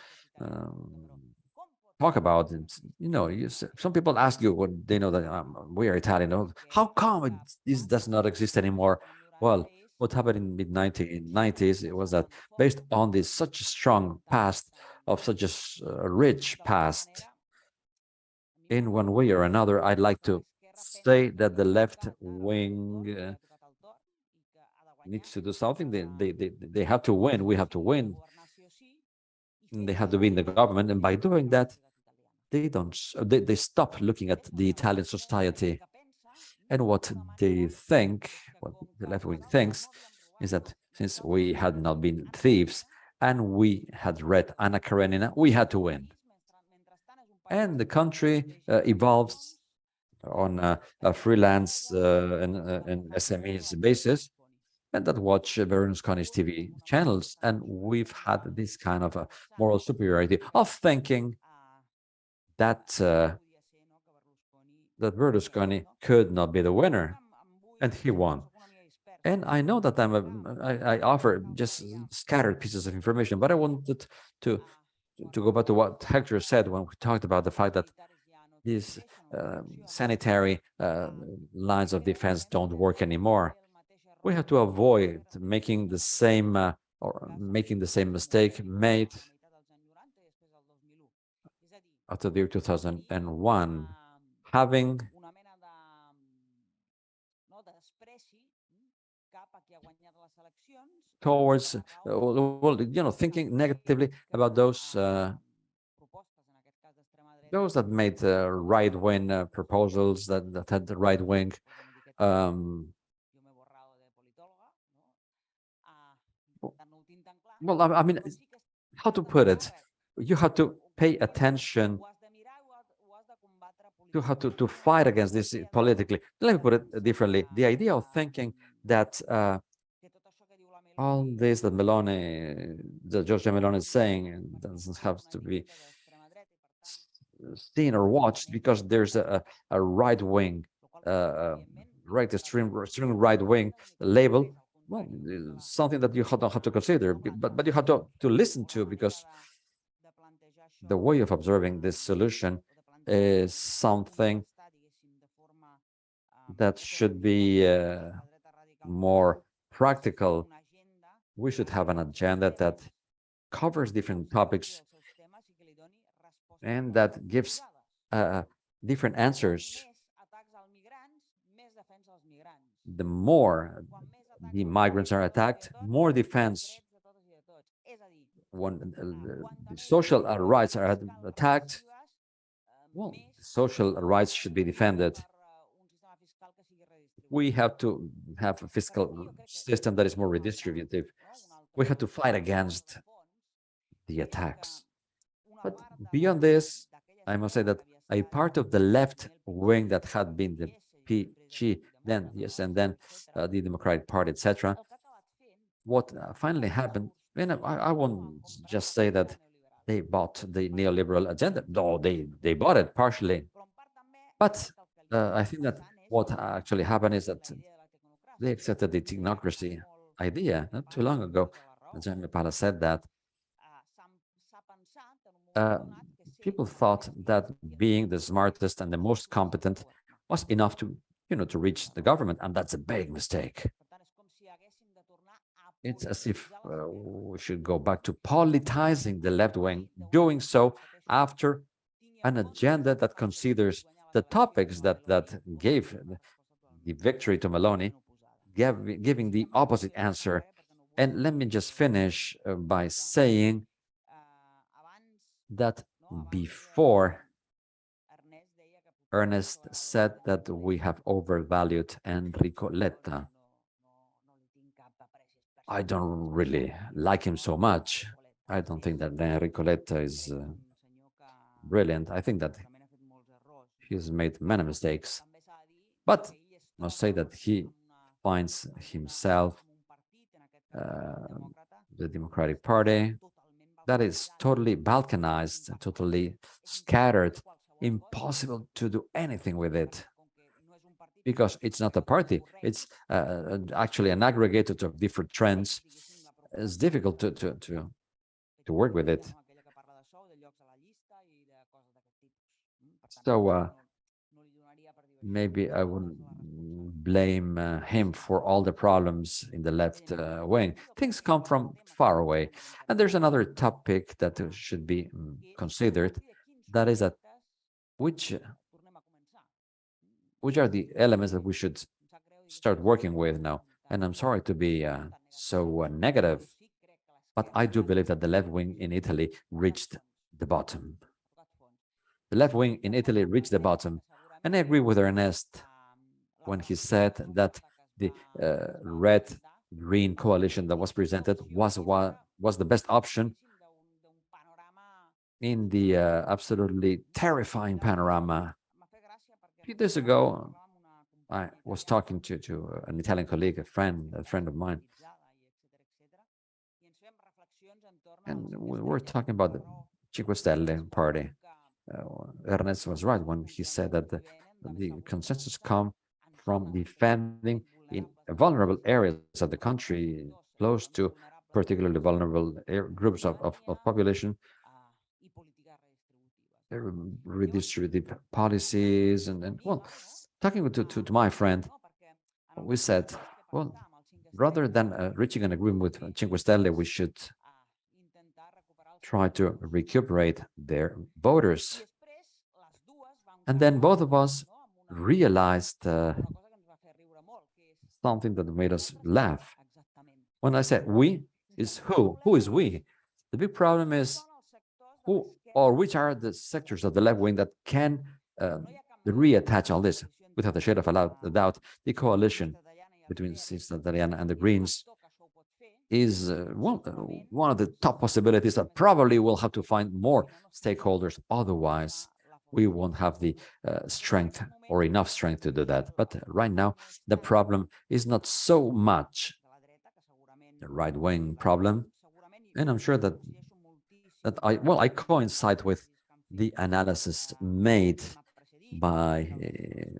talk about it. You know, some people ask you when they know that we are Italian. "Oh, how come this does not exist anymore?" Well, what happened in mid-1990s, it was that based on this such a strong past of such a rich past, in one way or another, I'd like to say that the left wing needs to do something. They have to win. We have to win. And they have to be in the government, and by doing that, they stop looking at the Italian society. And what they think, what the left wing thinks, is that since we had not been thieves and we had read Anna Karenina, we had to win. And the country evolves on a freelance and SMEs basis, and that watch Berlusconi's TV channels. And we've had this kind of a moral superiority of thinking that that Berlusconi could not be the winner, and he won. And I know that I offer just scattered pieces of information, but I wanted to go back to what Hector said when we talked about the fact that these sanitary lines of defense don't work anymore. We have to avoid making the same mistake made after the year 2001, having towards thinking negatively about those that made right-wing proposals, that had the right-wing well, I mean, how to put it? You have to pay attention to how to fight against this politically. Let me put it differently. The idea of thinking that all this that Giorgia Meloni is saying doesn't have to be seen or watched because there's a right-wing, extreme right-wing label. Well, something that you don't have to consider, but you have to listen to, because the way of observing this solution is something that should be more practical. We should have an agenda that covers different topics and that gives different answers. The more the migrants are attacked, more defense. When the social rights are attacked, well, social rights should be defended. We have to have a fiscal system that is more redistributive. We have to fight against the attacks. But beyond this, I must say that a part of the left wing that had been the PG, then and then the Democratic Party, etc. What finally happened, and I won't just say that they bought the neoliberal agenda, though they bought it partially. But I think that what actually happened is that they accepted the technocracy idea not too long ago. Paola said that people thought that being the smartest and the most competent was enough to reach the government, and that's a big mistake. It's as if we should go back to politicizing the left wing, doing so after an agenda that considers the topics that gave the victory to Meloni, giving the opposite answer. And let me just finish by saying that before, Ernest said that we have overvalued Enrico Letta. I don't really like him so much. I don't think that Enrico Letta is brilliant. I think that he's made many mistakes. But I must say that he finds himself, the Democratic Party, that is totally balkanized, totally scattered, impossible to do anything with it, because it's not a party, it's actually an aggregator of different trends. It's difficult to work with it. So maybe I wouldn't blame him for all the problems in the left wing. Things come from far away. And there's another topic that should be considered. That is that which are the elements that we should start working with now. And I'm sorry to be so negative, but I do believe that the left wing in Italy reached the bottom. The left wing in Italy reached the bottom. And I agree with Ernest when he said that the red-green coalition that was presented was the best option in the absolutely terrifying panorama. A few days ago, I was talking to an Italian colleague, a friend of mine, and we were talking about the Cinque Stelle party. Ernest was right when he said that the consensus comes from defending in vulnerable areas of the country, close to particularly vulnerable groups of population, redistributive policies, and well, talking to my friend, we said, well, rather than reaching an agreement with Cinque Stelle, we should try to recuperate their voters. And then both of us realized something that made us laugh. When I said we, is who? Who is we? The big problem is who or which are the sectors of the left wing that can reattach all this. Without a shade of a doubt, the coalition between Sinistra Italiana and the Greens is one of the top possibilities that probably will have to find more stakeholders. Otherwise, we won't have the strength or enough strength to do that. But right now, the problem is not so much the right-wing problem. And I'm sure that I coincide with the analysis made by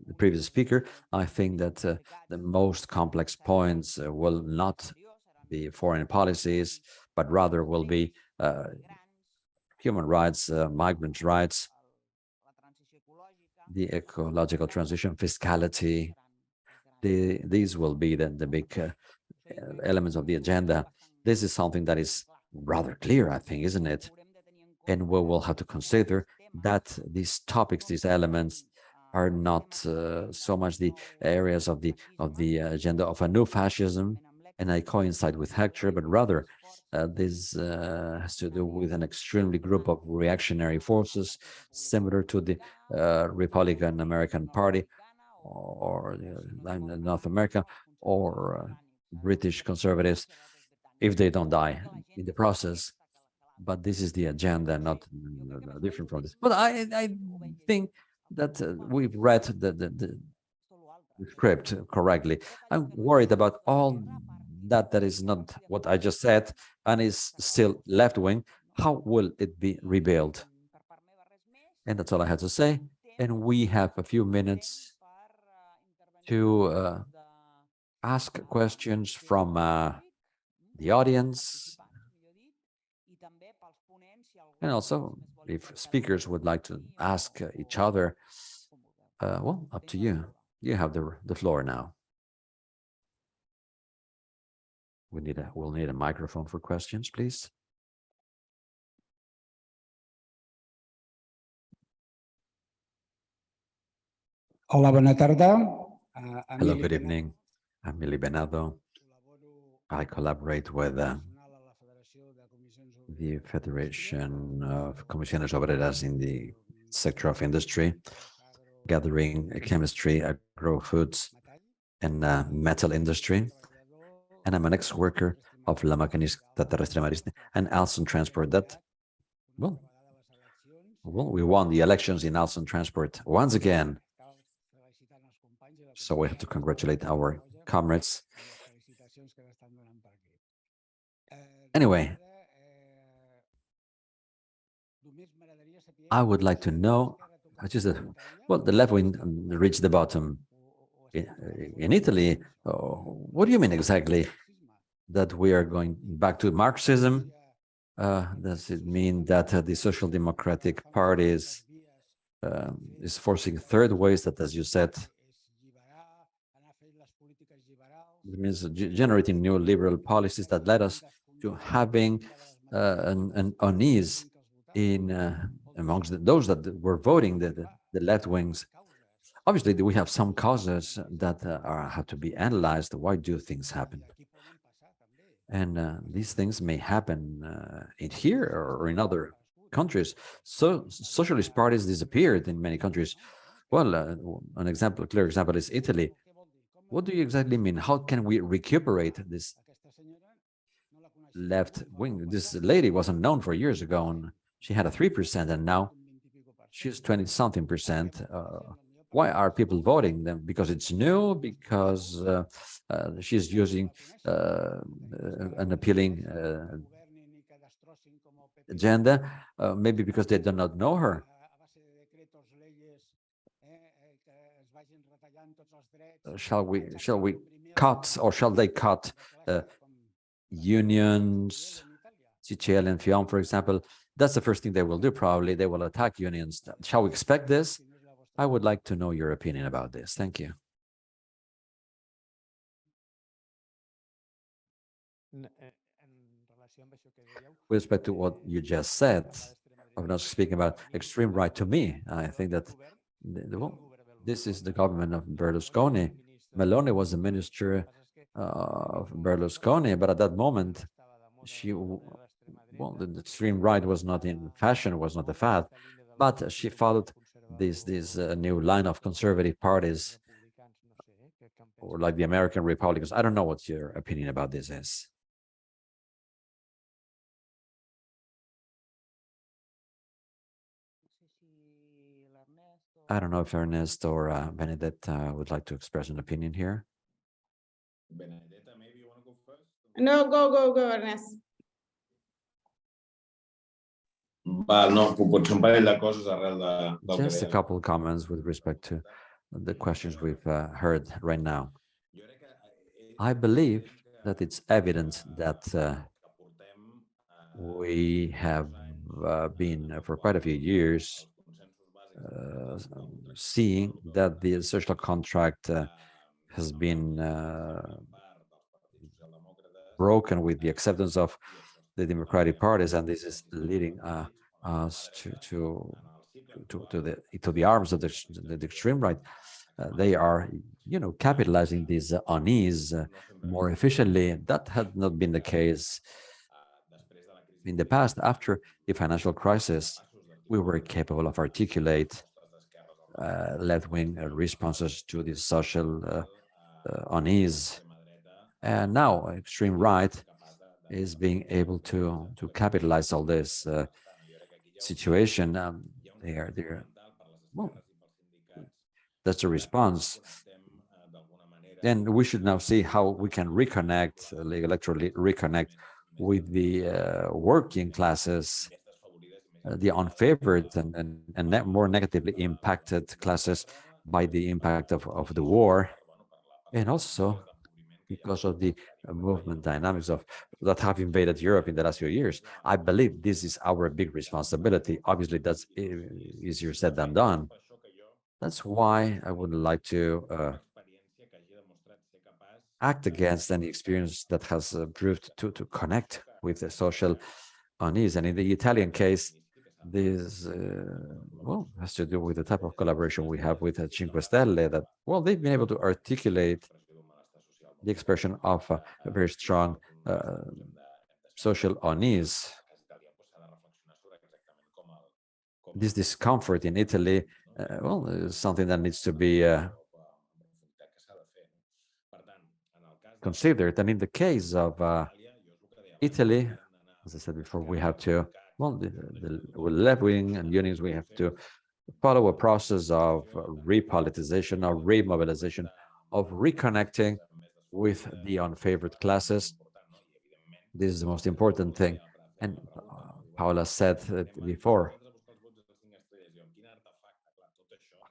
the previous speaker. I think that the most complex points will not be foreign policies, but rather will be human rights, migrant rights, the ecological transition, fiscality. These will be the big elements of the agenda. This is something that is rather clear, I think, isn't it? And we will have to consider that these topics, these elements, are not so much the areas of the agenda of a new fascism, and I coincide with Héctor, but rather this has to do with an extremely group of reactionary forces similar to the Republican American Party or North America or British conservatives, if they don't die in the process. But this is the agenda, not different from this. But I think that we've read the script correctly. I'm worried about all that is not what I just said and is still left-wing. How will it be rebuilt? And that's all I had to say. And we have a few minutes to ask questions from the audience. And also, if speakers would like to ask each other, well, up to you. You have the floor now. We'll need a microphone for questions, please. Hola, bona tarda. Hello, good evening. I'm Emily Benado. I collaborate with the Federation of Comisiones Obreras in the sector of industry, gathering chemistry, agro-foods, and metal industry. And I'm an ex-worker of La Maquinista Terrestre Marista and Alstom Transport. That, well, we won the elections in Alstom Transport once again. So we have to congratulate our comrades. Anyway, I would like to know, well, the left wing reached the bottom. In Italy, what do you mean exactly? That we are going back to Marxism? Does it mean that the social democratic parties is forcing third ways that, as you said, it means generating new liberal policies that led us to having an unease in amongst those that were voting, the left wings. Obviously, we have some causes that have to be analyzed. Why do things happen? And these things may happen in here or in other countries. So socialist parties disappeared in many countries. Well, an example, a clear example is Italy. What do you exactly mean? How can we recuperate this left wing? This lady wasn't known for years ago, and she had a 3%, and now she's 20-something%. Why are people voting them? Because it's new, because she's using an appealing agenda, maybe because they do not know her. Shall we cut, or shall they cut unions, CCL and FIOM, for example? That's the first thing they will do, probably. They will attack unions. Shall we expect this? I would like to know your opinion about this. Thank you. With respect to what you just said, I'm not speaking about extreme right. To me, I think that this is the government of Berlusconi. Meloni was the minister of Berlusconi, but at that moment, the extreme right was not in fashion, was not the fad, but she followed this new line of conservative parties, or like the American Republicans. I don't know what your opinion about this is. I don't know if Ernest or Benedetta would like to express an opinion here. Benedetta, maybe you want to go first? No, go, Ernest. No, potser un parell de coses arrel del que Just a deies. couple of comments with respect to the questions we've heard right now. I believe that it's evident that we have been for quite a few years seeing that the social contract has been broken with the acceptance of the democratic parties, and this is leading us to the arms of the extreme right. They are, capitalizing this unease more efficiently. That had not been the case in the past. After the financial crisis, we were capable of articulate left-wing responses to this social unease, and now extreme right is being able to capitalize all this situation. Well, that's a response. And we should now see how we can reconnect, electorally reconnect with the working classes, the unfavored and more negatively impacted classes by the impact of the war, and also because of the movement dynamics that have invaded Europe in the last few years. I believe this is our big responsibility. Obviously, that's easier said than done. That's why I would like to act against any experience that has proved to connect with the social unease. And in the Italian case, this has to do with the type of collaboration we have with Cinque Stelle, that, they've been able to articulate the expression of a very strong social unease. This discomfort in Italy, is something that needs to be considered. And in the case of Italy, as I said before, we have to, the left wing and unions, we have to follow a process of repoliticization, of remobilization, of reconnecting with the unfavored classes. This is the most important thing. And Paola said before,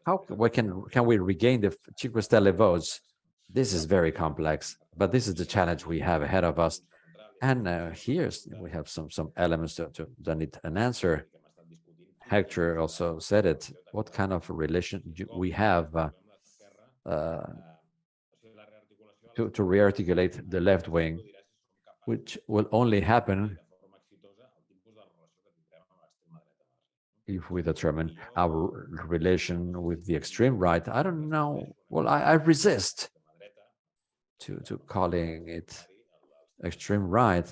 how can we regain the Cinque Stelle votes? This is very complex, but this is the challenge we have ahead of us. And here we have some elements that need an answer. Héctor also said it, what kind of relation we have to re-articulate the left wing, which will only happen if we determine our relation with the extreme right. I don't know. Well, I resist to calling it extreme right.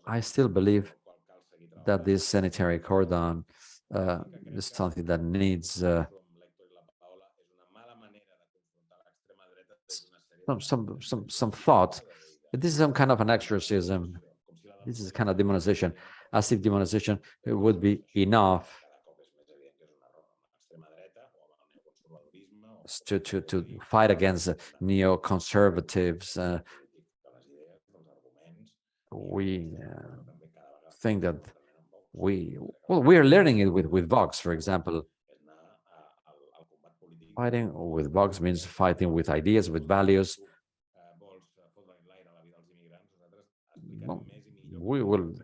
I still believe that this sanitary cordon is something that needs some thought. This is some kind of an exorcism. This is kind of demonization, as if demonization would be enough to fight against neoconservatives. We think that we are learning it with Vox, for example. Fighting with Vox means fighting with ideas, with values. Well, we will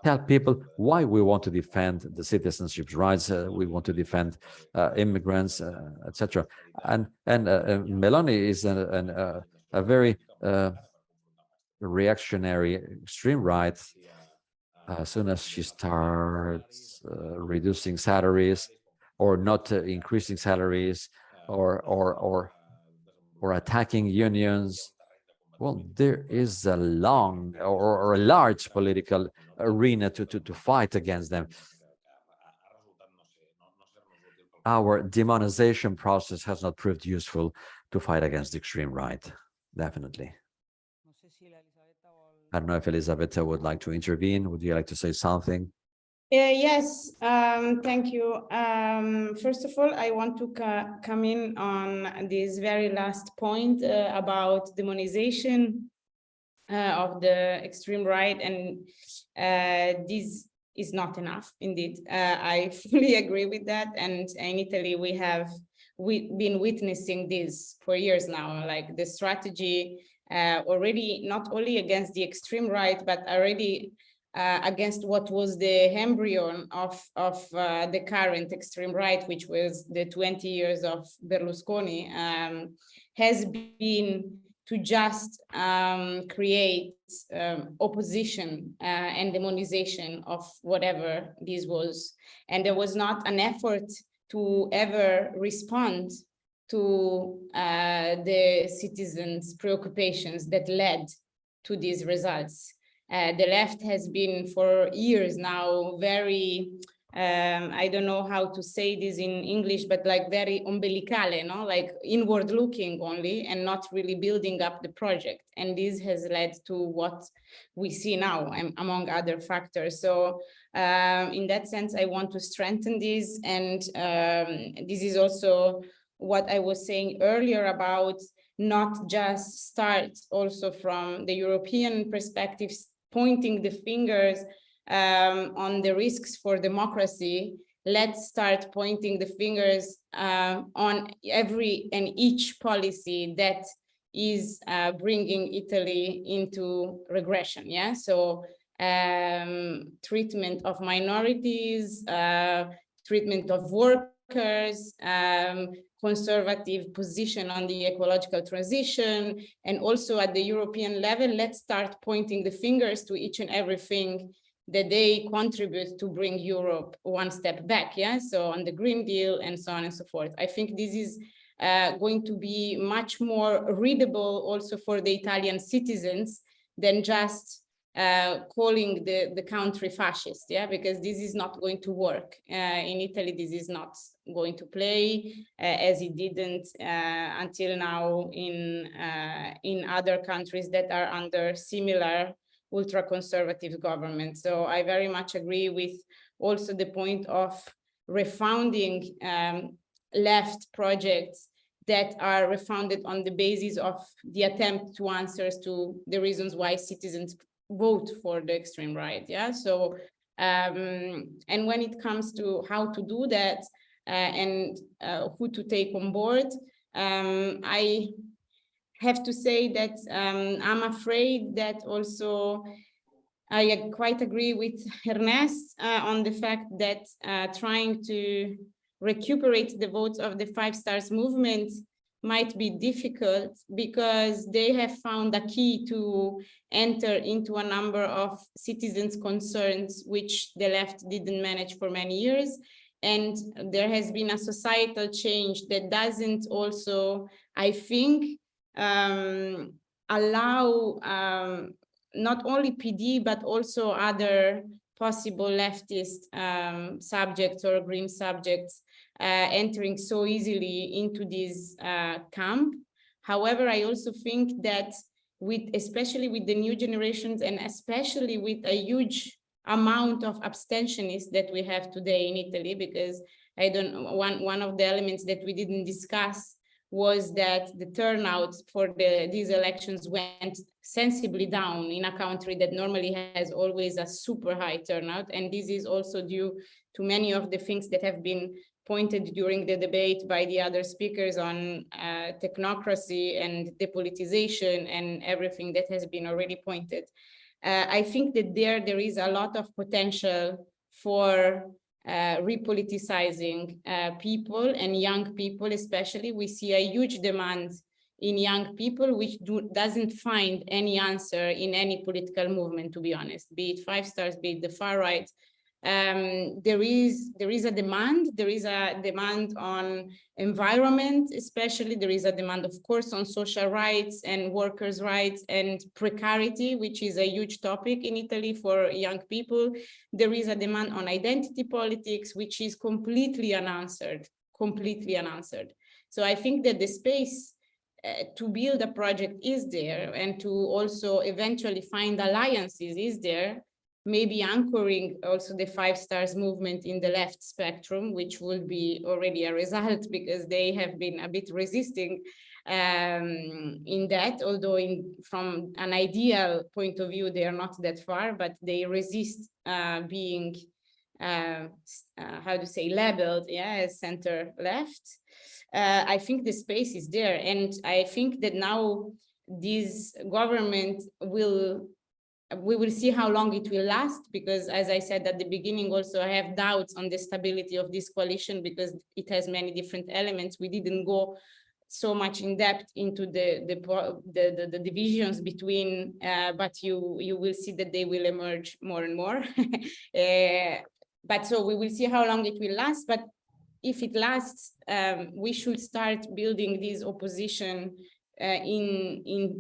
tell people why we want to defend the citizenship rights, we want to defend immigrants, etc. And Meloni is a very reactionary extreme right. As soon as she starts reducing salaries or not increasing salaries or attacking unions, well, there is a long or a large political arena to fight against them. Our demonization process has not proved useful to fight against the extreme right, definitely. I don't know if Elisabetta would like to intervene. Would you like to say something? Yes, thank you. First of all, I want to come in on this very last point about demonization of the extreme right, and this is not enough, indeed. I fully agree with that, and in Italy we've been witnessing this for years now, like the strategy already not only against the extreme right, but already against what was the embryo of the current extreme right, which was the 20 years of Berlusconi, has been to just create opposition and demonization of whatever this was. And there was not an effort to ever respond to the citizens' preoccupations that led to these results. The left has been for years now very, I don't know how to say this in English, but like very umbilicale, no? Like inward looking only and not really building up the project. And this has led to what we see now, among other factors. So in that sense, I want to strengthen this. And this is also what I was saying earlier about not just start also from the European perspective, pointing the fingers on the risks for democracy. Let's start pointing the fingers on every and each policy that is bringing Italy into regression. Yeah, so treatment of minorities, treatment of workers, conservative position on the ecological transition, and also at the European level, let's start pointing the fingers to each and everything that they contribute to bring Europe one step back. Yeah, so on the Green Deal and so on and so forth. I think this is going to be much more readable also for the Italian citizens than just calling the country fascist, yeah, because this is not going to work. In Italy, this is not going to play as it didn't until now in other countries that are under similar ultra-conservative government. So I very much agree with also the point of refounding left projects that are refounded on the basis of the attempt to answer to the reasons why citizens vote for the extreme right. Yeah, so and when it comes to how to do that and who to take on board, I have to say that I'm afraid that also I quite agree with Ernest on the fact that trying to recuperate the votes of the Five Stars movement might be difficult because they have found a key to enter into a number of citizens' concerns, which the left didn't manage for many years. And there has been a societal change that doesn't also, I think, allow not only PD, but also other possible leftist subjects or green subjects entering so easily into this camp. However, I also think that especially with the new generations and especially with a huge amount of abstentionists that we have today in Italy, because one of the elements that we didn't discuss was that the turnout for these elections went sensibly down in a country that normally has always a super high turnout. And this is also due to many of the things that have been pointed during the debate by the other speakers on technocracy and depolitization and everything that has been already pointed. I think that there is a lot of potential for repoliticizing people and young people, especially. We see a huge demand in young people, which doesn't find any answer in any political movement, to be honest, be it Five Stars, be it the far right. There is a demand on environment, especially. There is a demand, of course, on social rights and workers' rights and precarity, which is a huge topic in Italy for young people. There is a demand on identity politics, which is completely unanswered. So I think that the space to build a project is there, and to also eventually find alliances is there. Maybe anchoring also the Five Stars movement in the left spectrum, which will be already a result because they have been a bit resisting in that, although from an ideal point of view, they are not that far, but they resist being, how to say, labeled, as center left. I think the space is there. And I think that now this government we will see how long it will last, because as I said at the beginning, also I have doubts on the stability of this coalition because it has many different elements. We didn't go so much in depth into the divisions between, but you will see that they will emerge more and more. But so we will see how long it will last. But if it lasts, we should start building this opposition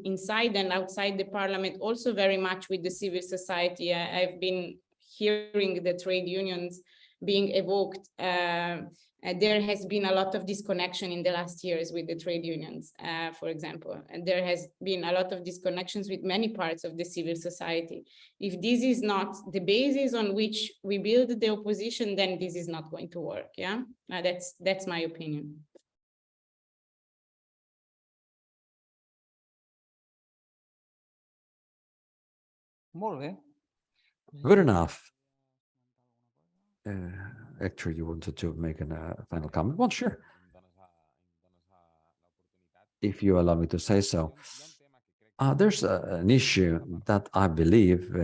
inside and outside the parliament, also very much with the civil society. I've been hearing the trade unions being evoked. There has been a lot of disconnection in the last years with the trade unions, for example, and there has been a lot of disconnections with many parts of the civil society. If this is not the basis on which we build the opposition, then this is not going to work. Yeah, that's my opinion. Good enough. Héctor, you wanted to make a final comment? Well, sure. If you allow me to say so. There's an issue that I believe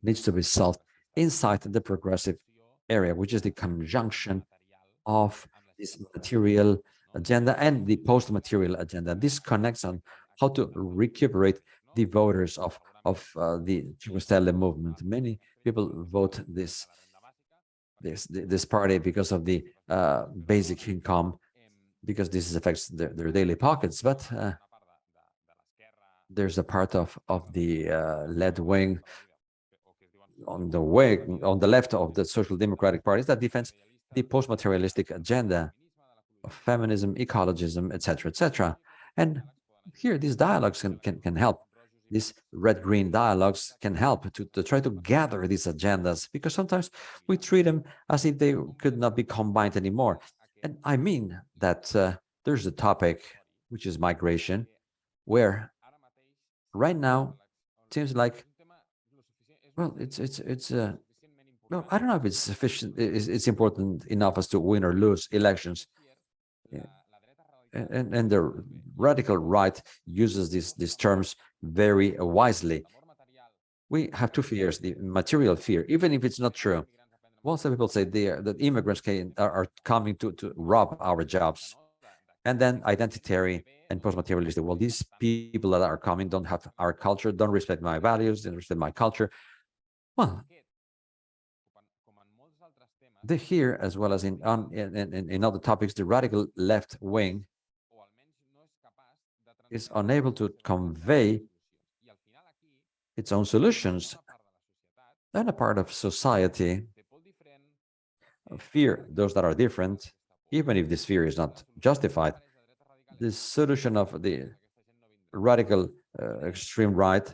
needs to be solved inside the progressive area, which is the conjunction of this material agenda and the post-material agenda. This connects on how to recuperate the voters of the Cinque Stelle movement. Many people vote this party because of the basic income, because this affects their daily pockets. But there's a part of the left wing on the left of the social democratic parties that defends the post-materialistic agenda of feminism, ecologism, etc., etc. And here these dialogues can help. These red-green dialogues can help to try to gather these agendas, because sometimes we treat them as if they could not be combined anymore. And I mean that there's a topic, which is migration, where right now it seems like, well, well, I don't know if it's sufficient, it's important enough as to win or lose elections. and the radical right uses these terms very wisely. We have two fears: the material fear, even if it's not true. Well, some people say that immigrants are coming to rob our jobs, and then identitary and post-materialistic. Well, these people that are coming don't have our culture, don't respect my values, don't respect my culture. Well, they here, as well as in other topics, the radical left wing is unable to convey its own solutions, and a part of society fear those that are different, even if this fear is not justified. The solution of the radical extreme right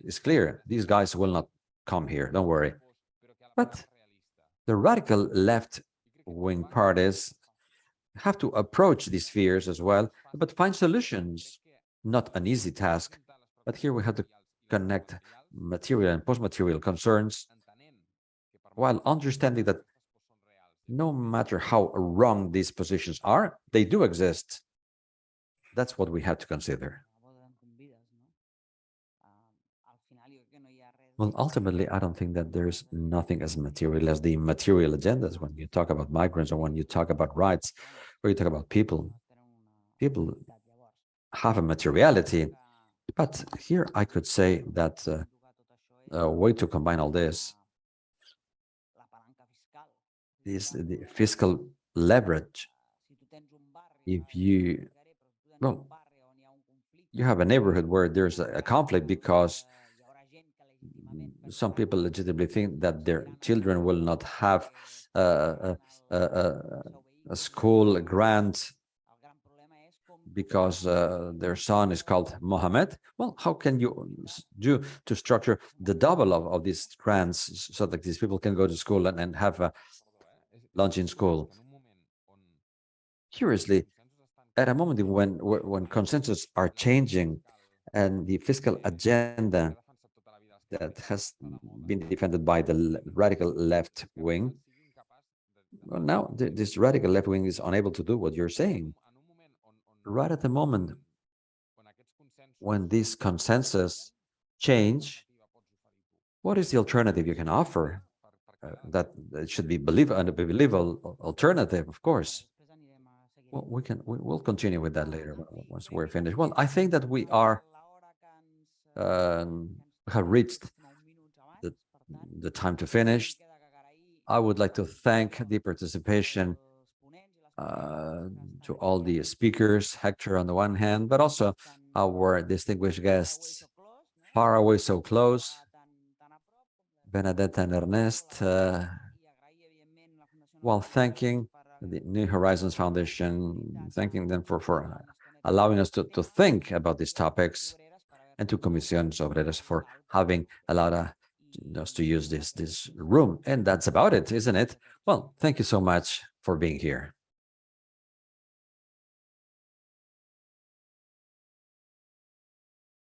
is clear. These guys will not come here, don't worry. But the radical left-wing parties have to approach these fears as well, but find solutions. Not an easy task, but here we have to connect material and post-material concerns, while understanding that no matter how wrong these positions are, they do exist. That's what we have to consider. Well, ultimately, I don't think that there's nothing as material as the material agendas. When you talk about migrants, or when you talk about rights, or you talk about people have a materiality. But here I could say that a way to combine all this is the fiscal leverage. If you have a neighborhood where there's a conflict because some people legitimately think that their children will not have a school grant because their son is called Mohammed. Well, how can you do to structure the double of these grants so that these people can go to school and have a lunch in school? Curiously, at a moment when consensus are changing and the fiscal agenda that has been defended by the radical left wing, well, now this radical left wing is unable to do what you're saying. Right at the moment when this consensus change, what is the alternative you can offer? That it should be believable alternative, of course. Well, we'll continue with that later once we're finished. Well, I think that we are have reached the time to finish. I would like to thank the participation to all the speakers, Héctor on the one hand, but also our distinguished guests, far away so close, Benedetta and Ernest, while thanking the New Horizons Foundation, thanking them for allowing us to think about these topics, and to Comisiones Obreras for having allowed us to use this room. And that's about it, isn't it? Well, thank you so much for being here.